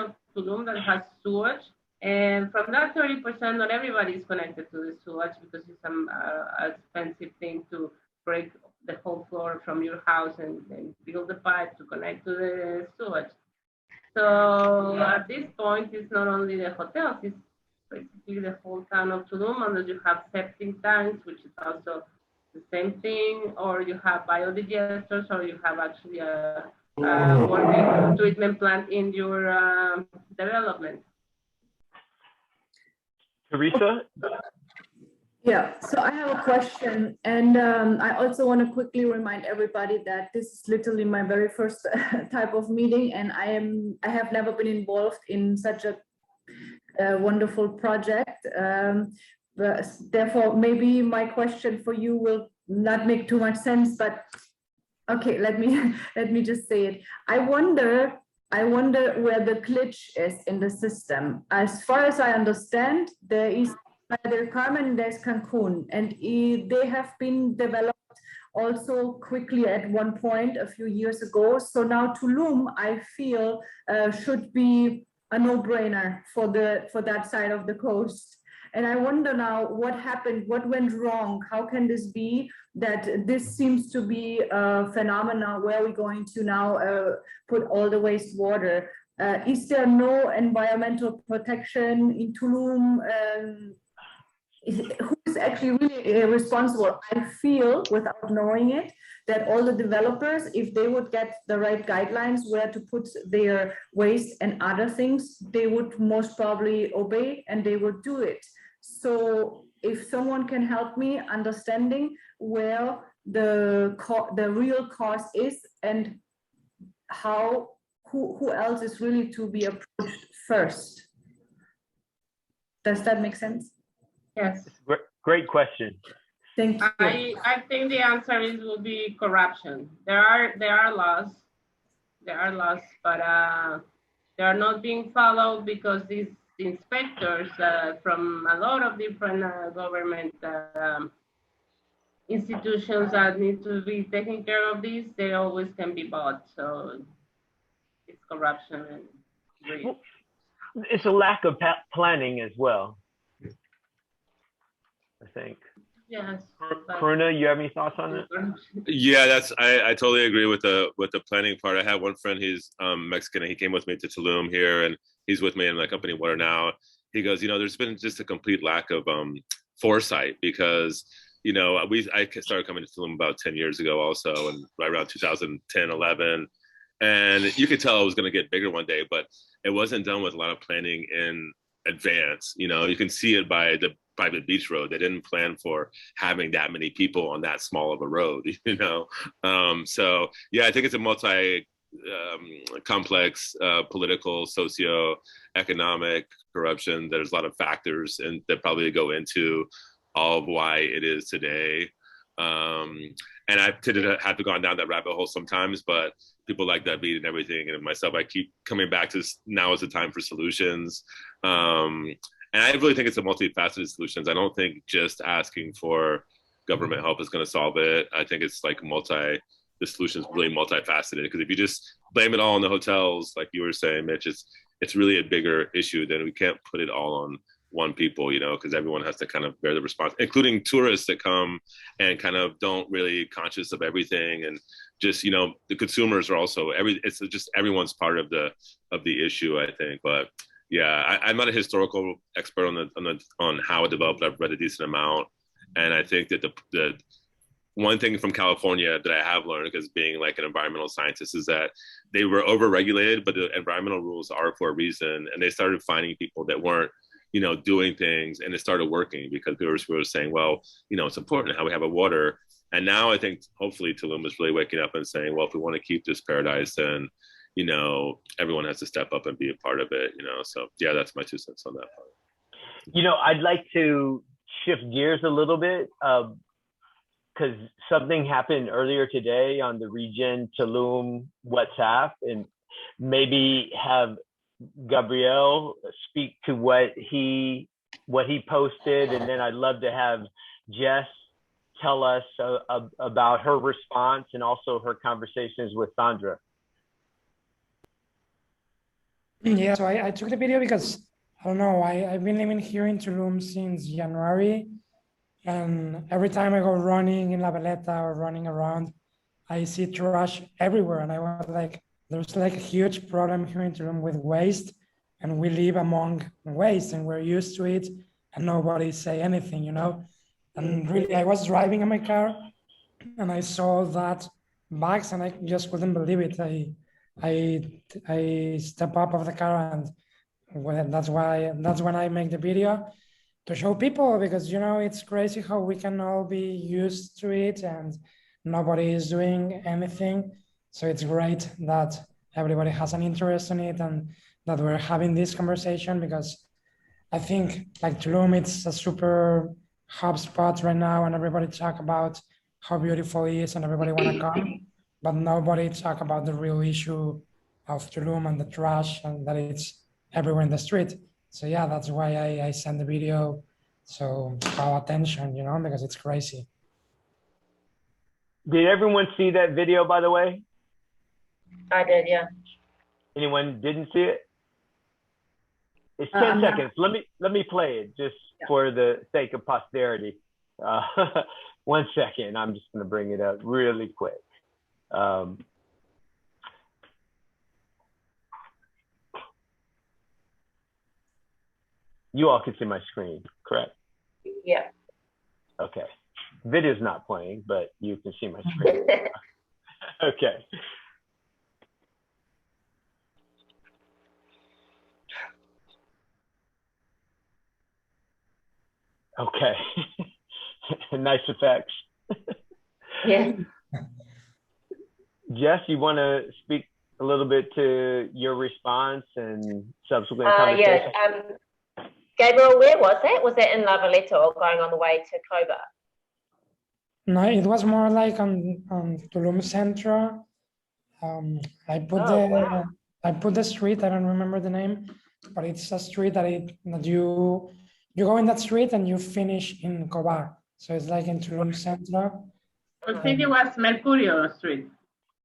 of Tulum that has sewage. And from that 30%, not everybody is connected to the sewage because it's an expensive thing to break the whole floor from your house and build the pipe to connect to the sewage. So at this point, it's not only the hotels, it's basically the whole town of Tulum, unless you have septic tanks, which is also the same thing, or you have biodigesters, or you have actually a working treatment plant in your development. Teresa? Yeah, so I have a question, and I also want to quickly remind everybody that this is literally my very first type of meeting, and I have never been involved in such a wonderful project. But therefore, maybe my question for you will not make too much sense, but okay, let me just say it. I wonder where the glitch is in the system. As far as I understand, there is Playa Carmen, there's Cancun, and they have been developed also quickly at one point a few years ago. So now Tulum, I feel, should be a no-brainer for that side of the coast. And I wonder now what happened, what went wrong? How can this be that this seems to be a phenomenon where we're going to now put all the wastewater? Is there no environmental protection in Tulum? Who is actually really responsible? I feel, without knowing it, that all the developers, if they would get the right guidelines where to put their waste and other things, they would most probably obey and they would do it. So if someone can help me understanding where the real cause is and how, who else is really to be approached first. Does that make sense? Yes. Great question. Thank you. I think the answer will be corruption. There are laws, but they are not being followed because these inspectors from a lot of different government institutions that need to be taking care of these, they always can be bought. So it's corruption and greed. Well, it's a lack of planning as well, I think. Yes. Karuna, you have any thoughts on that? Yeah, I totally agree with the planning part. I have one friend, he's Mexican, and he came with me to Tulum here, and he's with me in my company Water Now. He goes, there's been just a complete lack of foresight because I started coming to Tulum about 10 years ago also, and right around 2010, 11, and you could tell it was going to get bigger one day, but it wasn't done with a lot of planning in advance. You can see it by the private beach road. They didn't plan for having that many people on that small of a road, So yeah, I think it's a multi complex political, socio-economic corruption. There's a lot of factors and that probably go into all of why it is today. And I've tended to have to go down that rabbit hole sometimes, but people like that beat and everything, and myself, I keep coming back to now is the time for solutions. And I really think it's a multifaceted solutions. I don't think just asking for government help is going to solve it. I think it's like the solution is really multifaceted, because if you just blame it all on the hotels, like you were saying, Mitch, it's really a bigger issue. Then we can't put it all on one people, you know, because everyone has to kind of bear the response, including tourists that come and kind of don't really conscious of everything. And just, you know, the consumers are also it's just everyone's part of the issue, I think. But yeah, I'm not a historical expert on how it developed. I've read a decent amount. And I think that the one thing from California that I have learned, because being like an environmental scientist, is that they were overregulated, but the environmental rules are for a reason. And they started finding people that weren't, you know, doing things, and it started working because people were saying, well, you know, it's important how we have a water. And now I think hopefully Tulum is really waking up and saying, well, if we want to keep this paradise, then, you know, everyone has to step up and be a part of it, you know? So yeah, that's my 2 cents on that part. You know, I'd like to shift gears a little bit, because something happened earlier today on the Regen Tulum WhatsApp, and maybe have Gabriel speak to what he posted, and then I'd love to have Jess tell us about her response and also her conversations with Sandra. Yeah, so I took the video because, I don't know, I've been living here in Tulum since January, and every time I go running in La Veleta or running around, I see trash everywhere. And I was like, there's like a huge problem here in Tulum with waste, and we live among waste and we're used to it, and nobody say anything, you know? And really, I was driving in my car and I saw that bags, and I just couldn't believe it. I step up of the car, and that's when I make the video, to show people, because, you know, it's crazy how we can all be used to it and nobody is doing anything. So it's great that everybody has an interest in it and that we're having this conversation, because I think like Tulum, it's a super hub spot right now, and everybody talk about how beautiful it is and everybody want to come, but nobody talk about the real issue of Tulum and the trash, and that it's everywhere in the street. So yeah, that's why I send the video, so call attention, you know, because it's crazy. Did everyone see that video, by the way? I did, yeah. Anyone didn't see it? It's 10 seconds. Let me play it just for the sake of posterity. 1 second. I'm just going to bring it up really quick. You all can see my screen, correct? Yeah. Okay. Video's not playing, but you can see my screen. Okay. Okay. Nice effects. Yeah. Jess, you want to speak a little bit to your response and subsequent conversation? Yeah. Gabriel, where was that? Was that in La Valletta or going on the way to Coba? No, it was more like on Tulum Central. I put the street. I don't remember the name, but it's a street that you go in that street and you finish in Coba. So it's like in Tulum Central. I think it was Mercurio Street.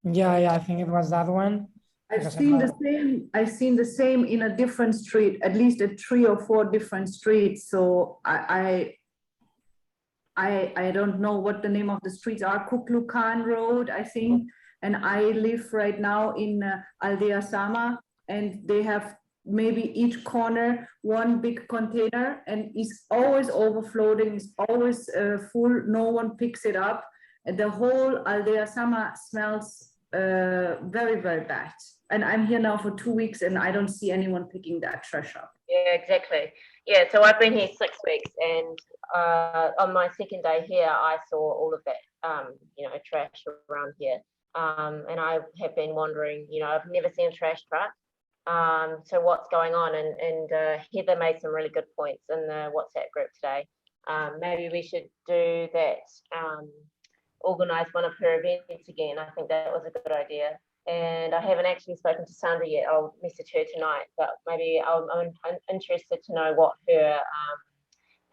Yeah, I think it was that one. I've seen the same in a different street, at least at 3 or 4 different streets. So I don't know what the name of the streets are. Kuklukan Road, I think. And I live right now in Aldea Sama, and they have maybe each corner one big container, and it's always overflowing, it's always full, no one picks it up. And the whole Aldea Sama smells very, very bad. And I'm here now for 2 weeks and I don't see anyone picking that trash up. Yeah, exactly. Yeah, so I've been here 6 weeks, and on my second day here, I saw all of that, you know, trash around here. And I have been wondering, you know, I've never seen a trash truck. So what's going on? And Heather made some really good points in the WhatsApp group today. Maybe we should do that, organize one of her events again. I think that was a good idea. And I haven't actually spoken to Sandra yet. I'll message her tonight, but maybe I'm interested to know what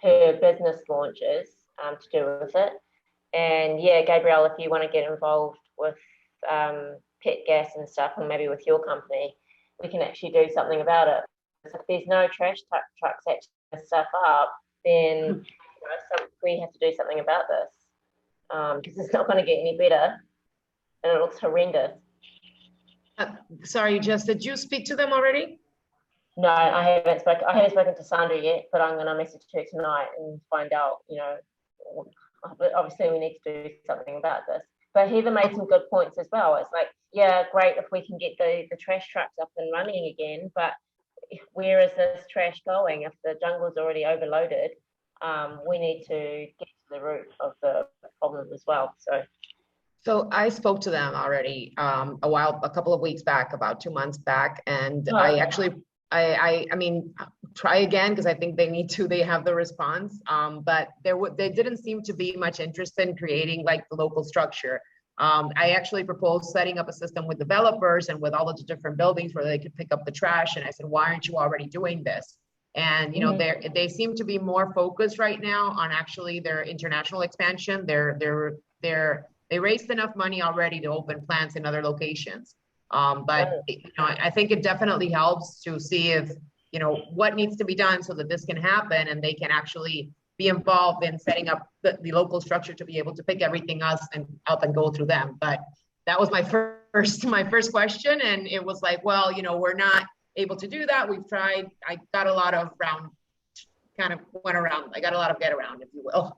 her business launch is to do with it. And yeah, Gabrielle, if you want to get involved with pet gas and stuff, and maybe with your company, we can actually do something about it. If there's no trash trucks stuff up, then we have to do something about this, because it's not going to get any better, and it looks horrendous. Sorry, Jess, did you speak to them already? No, I haven't spoken to Sandra yet, but I'm going to message her tonight and find out, obviously we need to do something about this. But Heather made some good points as well. It's like, yeah, great if we can get the trash trucks up and running again, but where is this trash going? If the jungle's already overloaded, we need to get to the root of the problem as well. So I spoke to them already a couple of weeks back, about 2 months back, and I mean, try again, because I think they have the response, but there didn't seem to be much interest in creating like the local structure. I actually proposed setting up a system with developers and with all of the different buildings where they could pick up the trash, and I said, why aren't you already doing this? And they seem to be more focused right now on actually their international expansion. They raised enough money already to open plants in other locations. But I think it definitely helps to see if, what needs to be done so that this can happen, and they can actually be involved in setting up the local structure to be able to pick everything up and go through them. But that was my first question. And it was like, well, we're not able to do that. We've tried. I got a lot of I got a lot of get around, if you will.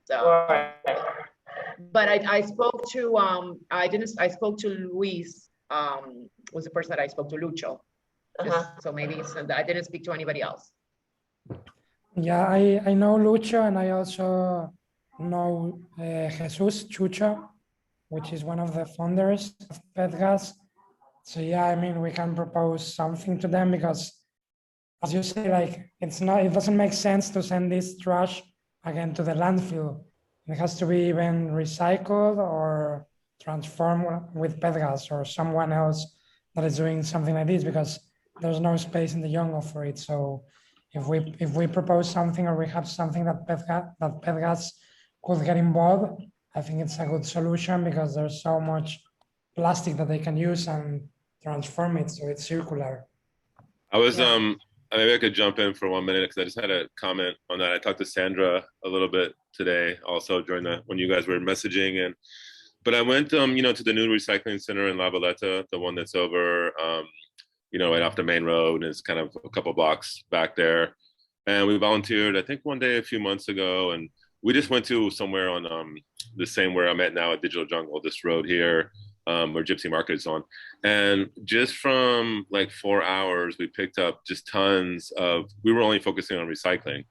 So, but I spoke to, I spoke to Luis, was the person that I spoke to, Lucho. So maybe I didn't speak to anybody else. Yeah, I know Lucho, and I also know Jesus Chucho, which is one of the founders of PetGas. So yeah, I mean, we can propose something to them, because as you say, like, it doesn't make sense to send this trash again to the landfill. It has to be even recycled or transformed with PetGas or someone else that is doing something like this, because there's no space in the jungle for it. So if we propose something, or we have something that PetGas could get involved, I think it's a good solution, because there's so much plastic that they can use and transform it so it's circular. I was maybe I could jump in for 1 minute, because I just had a comment on that. I talked to Sandra a little bit today, also during when you guys were messaging, but I went to the new recycling center in La Valletta, the one that's over right off the main road, and it's kind of a couple blocks back there. And we volunteered, I think, one day a few months ago, and we just went to somewhere on the same where I'm at now at Digital Jungle, this road here, where Gypsy Market is on. And just from like 4 hours, we picked up just tons of, we were only focusing on recycling.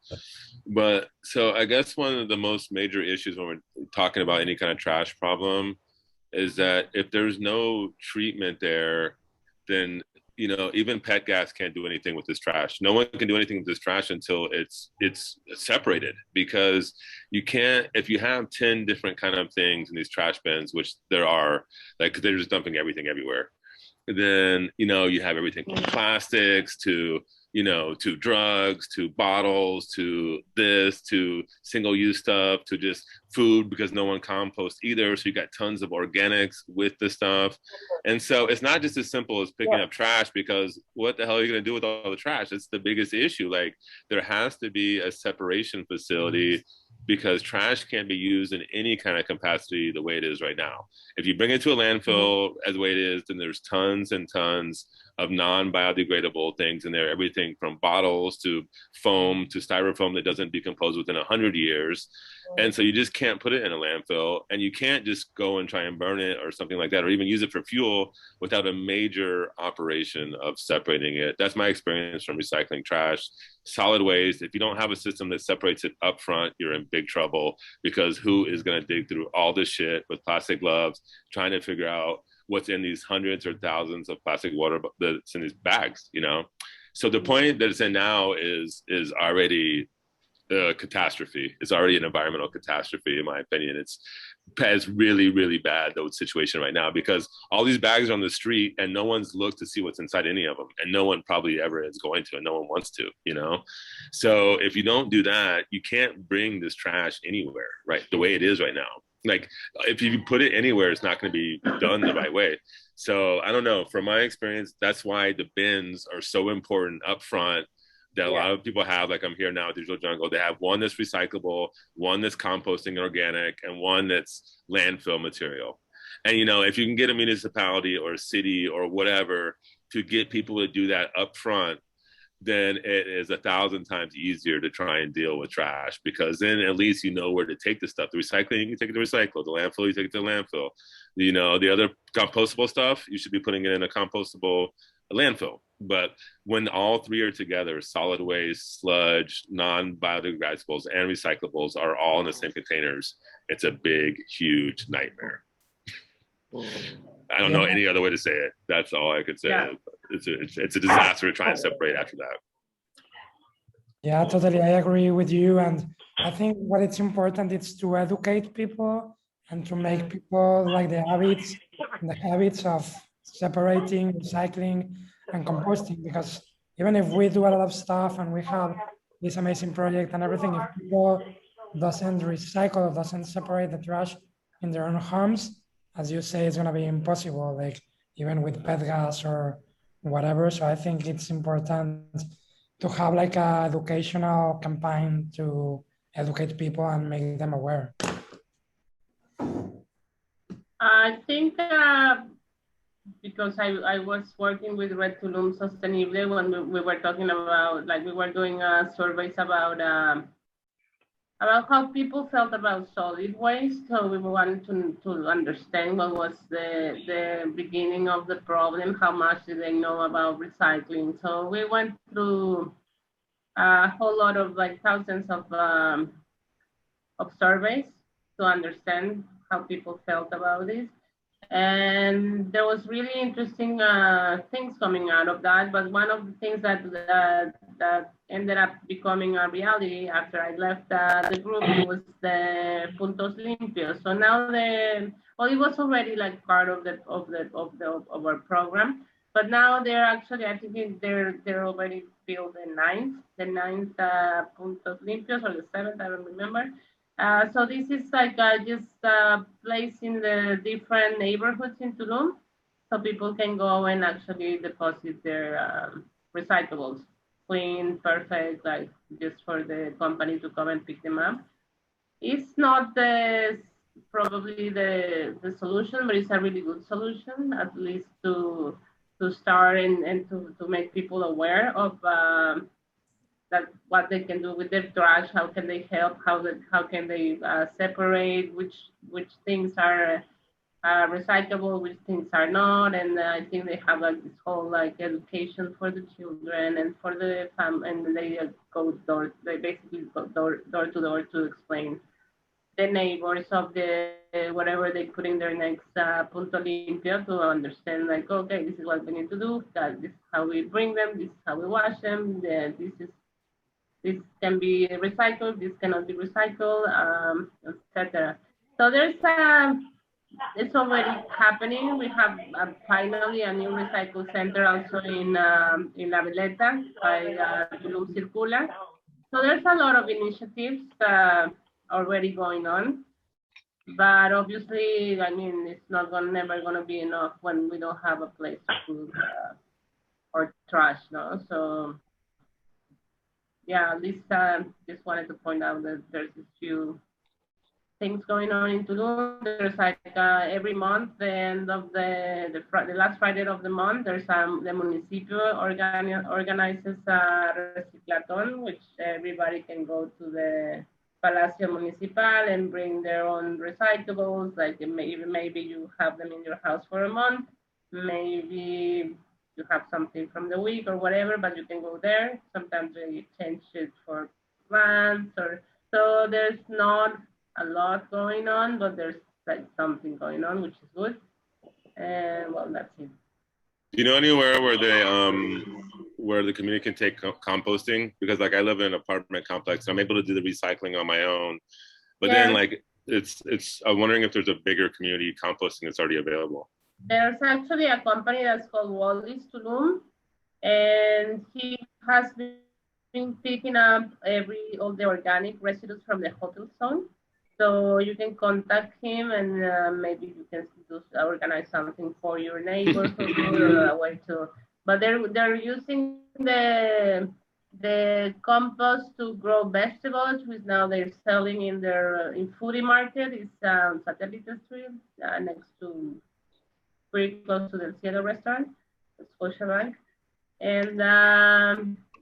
But so I guess one of the most major issues when we're talking about any kind of trash problem is that if there's no treatment there, then even pet gas can't do anything with this trash. No one can do anything with this trash until it's separated, because you can't, if you have 10 different kind of things in these trash bins, which there are, like, they're just dumping everything everywhere. Then, you have everything from plastics to drugs, to bottles, to this, to single-use stuff, to just food, because no one composts either. So you got tons of organics with the stuff. And so it's not just as simple as picking up trash, because what the hell are you going to do with all the trash? It's the biggest issue. Like, there has to be a separation facility, because trash can't be used in any kind of capacity the way it is right now. If you bring it to a landfill as the way it is, then there's tons and tons of non-biodegradable things in there, everything from bottles to foam to styrofoam that doesn't decompose within 100 years. And so you just can't put it in a landfill, and you can't just go and try and burn it or something like that, or even use it for fuel without a major operation of separating it. That's my experience from recycling trash. Solid waste, if you don't have a system that separates it up front, you're in big trouble, because who is going to dig through all this shit with plastic gloves trying to figure out what's in these hundreds or thousands of plastic water that's in these bags, So the point that it's in now is already a catastrophe. It's already an environmental catastrophe, in my opinion. It's really, really bad, the situation right now, because all these bags are on the street and no one's looked to see what's inside any of them. And no one probably ever is going to, and no one wants to, So if you don't do that, you can't bring this trash anywhere, right? The way it is right now. Like, if you put it anywhere, it's not going to be done the right way. So I don't know. From my experience, that's why the bins are so important up front, that a lot of people have, like I'm here now at Digital Jungle, they have one that's recyclable, one that's composting and organic, and one that's landfill material. And, you know, if you can get a municipality or a city or whatever to get people to do that up front, then it is 1,000 times easier to try and deal with trash, because then at least you know where to take the stuff. The recycling, you can take it to recycle. The landfill, you take it to landfill. You know, the other compostable stuff, you should be putting it in a compostable landfill. But when all three are together, solid waste, sludge, non-biodegradables, and recyclables are all in the same containers, it's a big, huge nightmare. I don't know any other way to say it. That's all I could say. Yeah. It's a disaster to try and separate after that. Yeah, totally. I agree with you. And I think what it's important is to educate people and to make people like the habits of separating, recycling, and composting. Because even if we do a lot of stuff and we have this amazing project and everything, if people doesn't recycle or doesn't separate the trash in their own homes, as you say, it's going to be impossible, like even with pet gas or whatever. So I think it's important to have like a educational campaign to educate people and make them aware. I think because I was working with Regen Tulum Sustainable when we were talking about, like we were doing surveys about how people felt about solid waste. So we wanted to understand what was the beginning of the problem, how much did they know about recycling. So we went through a whole lot of like thousands of surveys to understand how people felt about this. And there was really interesting things coming out of that. But one of the things that ended up becoming a reality after I left the group was the puntos limpios. So now it was already like part of our program, but now they're actually, I think they're already built the ninth puntos limpios, or the seventh, I don't remember. So this is like just placed in the different neighborhoods in Tulum, so people can go and actually deposit their recyclables, clean, perfect, like just for the company to come and pick them up. It's not probably the solution, but it's a really good solution, at least to start and to make people aware of that what they can do with their trash, how can they help, how can they separate which things are recyclable, which things are not. And I think they have like this whole like education for the children and for the family, and they basically go door to door to explain the neighbors of the whatever they put in their next punto limpio, to understand like, okay, this is what we need to do, this is how we bring them, this is how we wash them, this can be recycled, this cannot be recycled, etc. So it's already happening. We have finally a new recycle center also in La Veleta by Tulum Circula. So there's a lot of initiatives already going on, but obviously, I mean, it's never gonna be enough when we don't have a place to put our trash, no? So yeah, at least just wanted to point out that there's a few things going on in Tulum. There's like every month, the end of the last Friday of the month, there's the municipio organizes a reciclaton, which everybody can go to the Palacio Municipal and bring their own recyclables. Like maybe you have them in your house for a month, maybe you have something from the week or whatever, but you can go there. Sometimes they change it for plants, or so there's not a lot going on, but there's like something going on, which is good. And well, that's it. Do you know anywhere where they where the community can take composting? Because like I live in an apartment complex, so I'm able to do the recycling on my own. But then like I'm wondering if there's a bigger community composting that's already available. There's actually a company that's called Is Tulum, and he has been picking up all the organic residues from the hotel zone. So you can contact him, and maybe you can organize something for your neighbors or a way to. But they're using the the compost to grow vegetables, which now they're selling in their in foodie market. It's Satellite Street next to, pretty close to the Seattle restaurant, the Scotiabank. And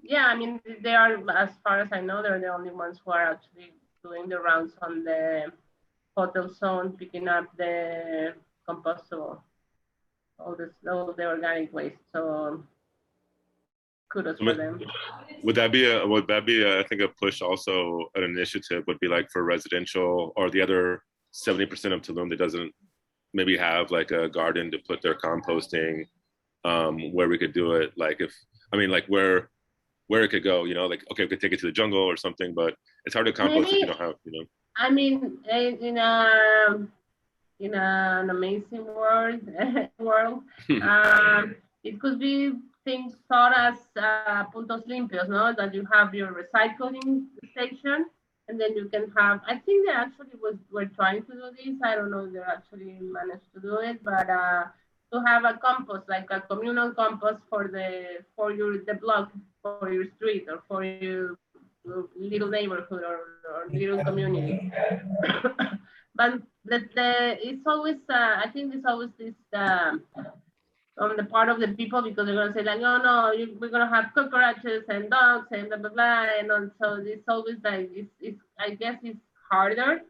yeah, I mean, they are, as far as I know, they're the only ones who are actually doing the rounds on the hotel zone, picking up the compostable, all the organic waste. So kudos for them. Would that be I think a push also, an initiative would be like for residential or the other 70% of Tulum that doesn't maybe have like a garden to put their composting, where we could do it, like if, I mean, like where it could go, you know, like, okay, we could take it to the jungle or something, but it's hard to compost if you don't have, you know. I mean, in an amazing world, it could be things thought as puntos limpios, no? That you have your recycling station, and then you can have, I think they actually were trying to do this. I don't know if they actually managed to do it, but to have a compost, like a communal compost for the block, for your street, or for your little neighborhood or little community. But it's always, I think it's always this on the part of the people, because they're gonna say like, no, we're gonna have cockroaches and dogs and blah blah blah, and so it's always like it's I guess it's harder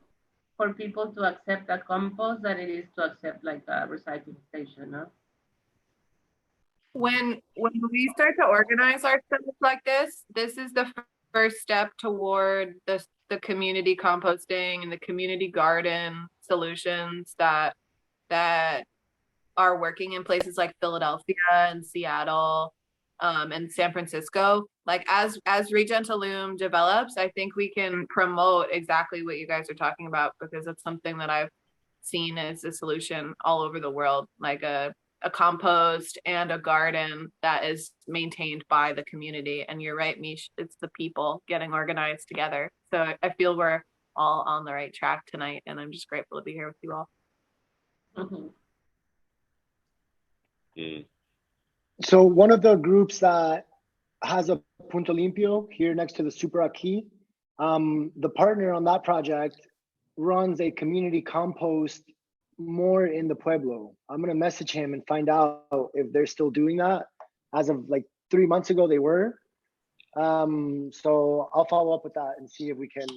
for people to accept a compost than it is to accept like a recycling station, no? When we start to organize ourselves like this is the first step toward the community composting and the community garden solutions that are working in places like Philadelphia and Seattle and San Francisco. Like as Regen Tulum develops, I think we can promote exactly what you guys are talking about, because it's something that I've seen as a solution all over the world, like a compost and a garden that is maintained by the community. And you're right, Mish, it's the people getting organized together. So I feel we're all on the right track tonight, and I'm just grateful to be here with you all. Mm-hmm. So one of the groups that has a Punto Limpio here next to the Super Aquí, the partner on that project runs a community compost more in the Pueblo. I'm gonna message him and find out if they're still doing that. As of like 3 months ago, they were. So I'll follow up with that and see if we can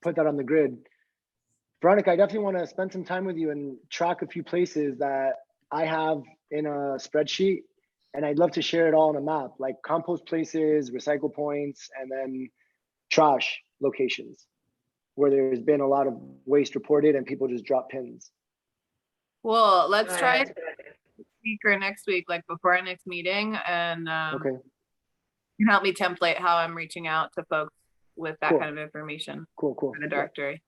put that on the grid. Veronica, I definitely want to spend some time with you and track a few places that I have in a spreadsheet, and I'd love to share it all on a map, like compost places, recycle points, and then trash locations where there's been a lot of waste reported and people just drop pins. Well, let's try it this week or next week, like before our next meeting, and Okay. You can help me template how I'm reaching out to folks with that Cool. kind of information. Cool. For the directory.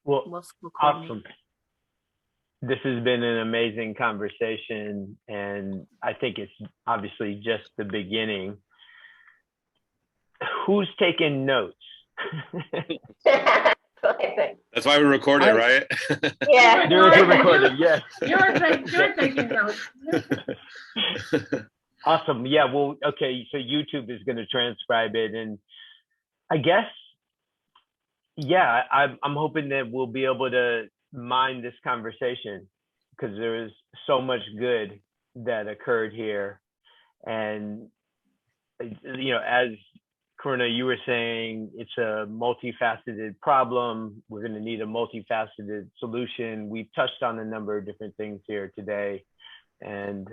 Well, We'll awesome. This has been an amazing conversation, and I think it's obviously just the beginning. Who's taking notes? That's why we record it, right? Yeah. You're recording, yes. You're taking notes. Awesome. Yeah, well, okay, so YouTube is going to transcribe it, and I guess, yeah, I'm hoping that we'll be able to mine this conversation, because there is so much good that occurred here. And, you know, as Karuna, you were saying, it's a multifaceted problem. We're going to need a multifaceted solution. We've touched on a number of different things here today. And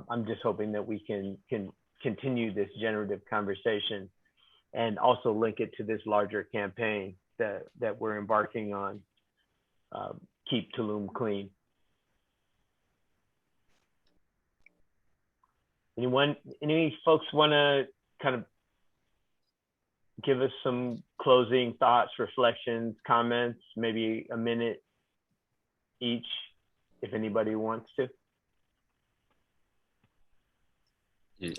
I'm just hoping that we can continue this generative conversation and also link it to this larger campaign that we're embarking on, Keep Tulum Clean. Any folks want to kind of give us some closing thoughts, reflections, comments, maybe a minute each, if anybody wants to?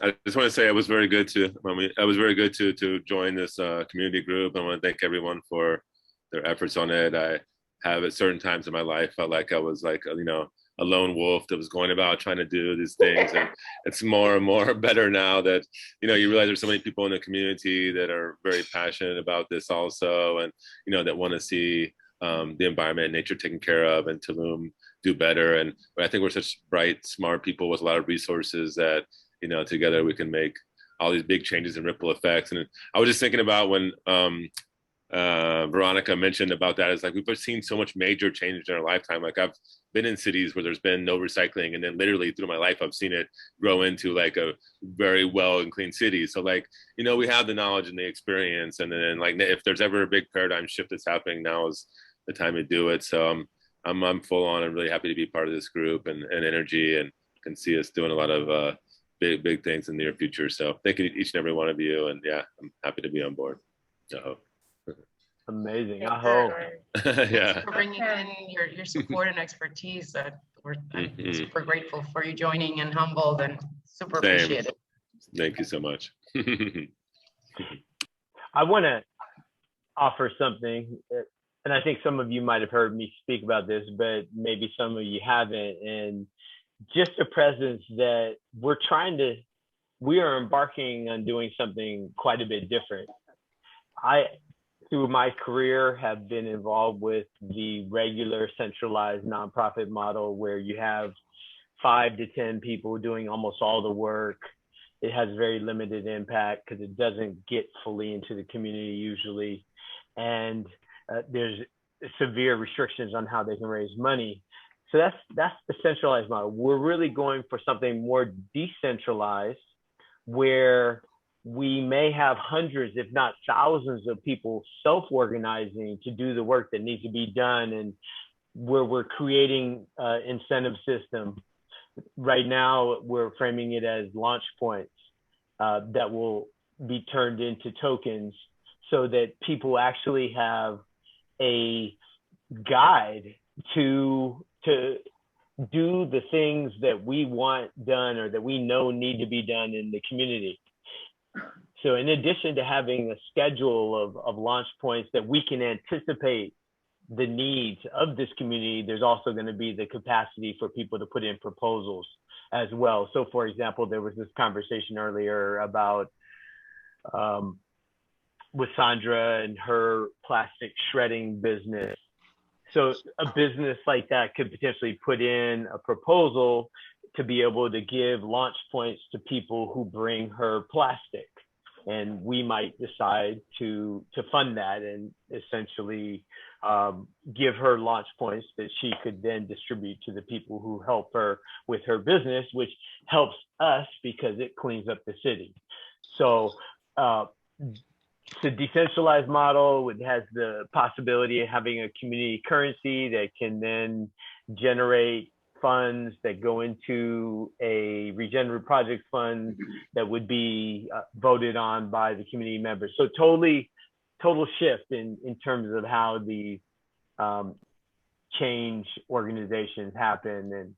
I just want to say it was very good to join this community group. I want to thank everyone for their efforts on it. I have at certain times in my life felt like I was like, you know, a lone wolf that was going about trying to do these things. And it's more and more better now that, you know, you realize there's so many people in the community that are very passionate about this also, and, you know, that want to see the environment and nature taken care of, and Tulum do better. And I think we're such bright, smart people with a lot of resources that, you know, together we can make all these big changes and ripple effects. And I was just thinking about when Veronica mentioned about that, is like, we've seen so much major change in our lifetime. Like, I've been in cities where there's been no recycling, and then literally through my life, I've seen it grow into like a very well and clean city. So like, you know, we have the knowledge and the experience, and then like, if there's ever a big paradigm shift that's happening, now is the time to do it. So I'm full on. I'm really happy to be part of this group and energy, and can see us doing a lot of big things in the near future. So thank you, each and every one of you. And yeah, I'm happy to be on board. I hope. Amazing. I hope. Yeah. Thanks for bringing in your support and expertise. I'm super grateful for you joining, and humbled, and super appreciated. Thank you so much. I want to offer something, and I think some of you might have heard me speak about this, but maybe some of you haven't. And just a presence that we are embarking on doing something quite a bit different. Through my career, have been involved with the regular centralized nonprofit model, where you have 5 to 10 people doing almost all the work. It has very limited impact because it doesn't get fully into the community usually. And there's severe restrictions on how they can raise money. So that's the centralized model. We're really going for something more decentralized, where we may have hundreds, if not thousands, of people self-organizing to do the work that needs to be done, and where we're creating an incentive system. Right now, we're framing it as launch points that will be turned into tokens, so that people actually have a guide to do the things that we want done, or that we know need to be done in the community. So in addition to having a schedule of launch points that we can anticipate the needs of this community, there's also going to be the capacity for people to put in proposals as well. So for example, there was this conversation earlier about with Sandra and her plastic shredding business. So a business like that could potentially put in a proposal to be able to give launch points to people who bring her plastic. And we might decide to fund that, and essentially give her launch points that she could then distribute to the people who help her with her business, which helps us because it cleans up the city. So the decentralized model has the possibility of having a community currency that can then generate funds that go into a regenerative project fund that would be voted on by the community members. So total shift in terms of how the change organizations happen. And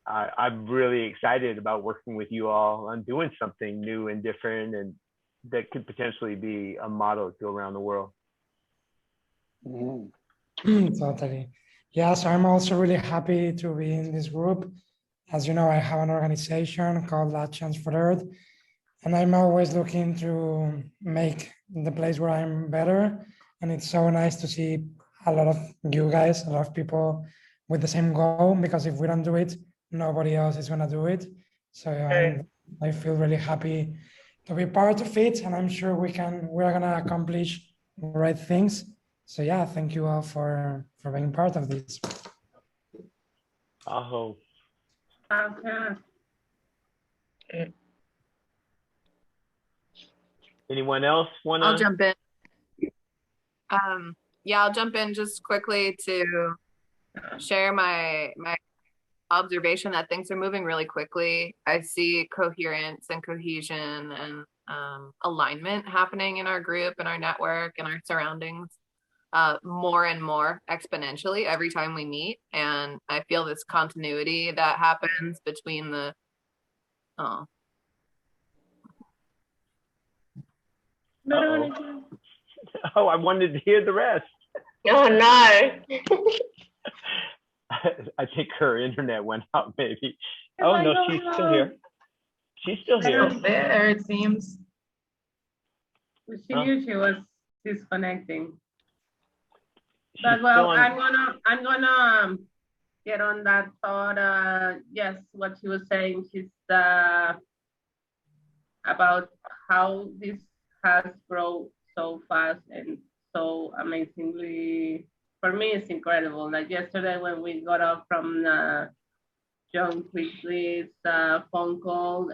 I'm really excited about working with you all on doing something new and different, and that could potentially be a model to go around the world. Totally. Yeah, so I'm also really happy to be in this group. As you know, I have an organization called Actions for Earth, and I'm always looking to make the place where I'm better. And it's so nice to see a lot of you guys, a lot of people with the same goal, because if we don't do it, nobody else is gonna do it. So I feel really happy to be part of it, and I'm sure we're gonna accomplish great things. So yeah, thank you all for being part of this. I hope. Okay. Anyone else wanna? I'll jump in. Yeah, I'll jump in just quickly to share my observation that things are moving really quickly. I see coherence and cohesion and alignment happening in our group and our network and our surroundings more and more exponentially every time we meet. And I feel this continuity that happens between the Oh, I wanted to hear the rest. Oh no. I think her internet went out, maybe. Am Oh, I no, going she's still here. She's still So here. there it seems. She Huh? knew she was disconnecting. She's But still well, on. I'm gonna get on that thought. Yes, what she was saying, she's about how this has grown so fast and so amazingly. For me, it's incredible. Like yesterday when we got off from John Quigley's phone call,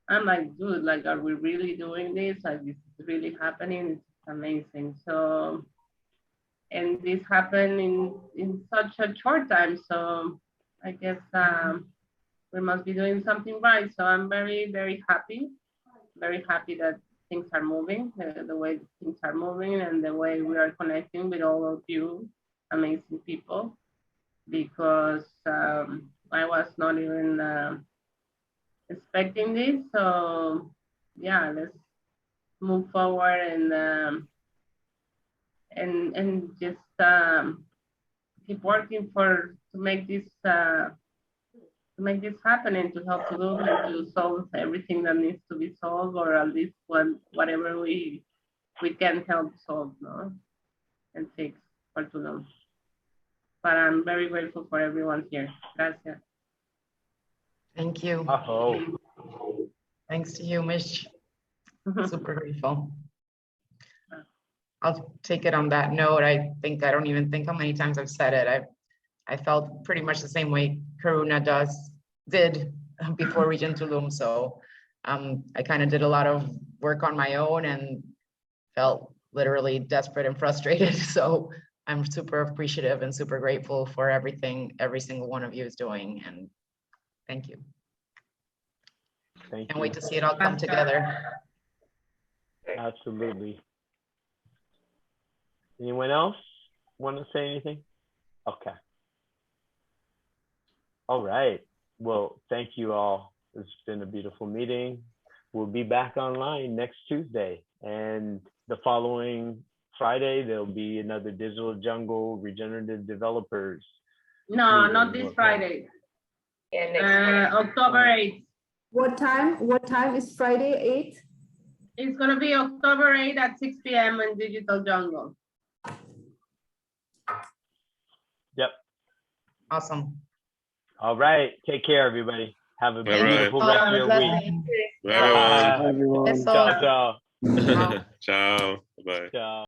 I'm like, dude, like, are we really doing this? Like, this is really happening. It's amazing. So, and this happened in such a short time. So, I guess we must be doing something right. So I'm very, very happy that things are moving, the way things are moving and the way we are connecting with all of you amazing people, because I was not even expecting this. So yeah, let's move forward and just keep working to make this happen and to help Tulum and to solve everything that needs to be solved, or at least whatever we can help solve, no, and fix for Tulum. But I'm very grateful for everyone here. Gracias. Thank you. Oh, Thanks to you, Mish. Super grateful. I'll take it on that note. I don't even think how many times I've said it. I felt pretty much the same way Karuna did before Regen Tulum. So I kind of did a lot of work on my own and felt literally desperate and frustrated. So I'm super appreciative and super grateful for everything every single one of you is doing. And thank you. thank Can't you. wait to see it all come together. Absolutely. Anyone else want to say anything? Okay. All right. Well, thank you all. It's been a beautiful meeting. We'll be back online next Tuesday, and the following Friday, there'll be another Digital Jungle Regenerative Developers. No, meeting. not this Friday. Yeah, next week. October 8th. What time? What time is Friday, 8? It's gonna be October 8th at 6 p.m. in Digital Jungle. Yep. Awesome. All right. Take care, everybody. Have a All right. beautiful rest of your week. Blessing. Bye, everyone. Everyone. Besos. Ciao, ciao. Ciao. Ciao. Bye. Ciao.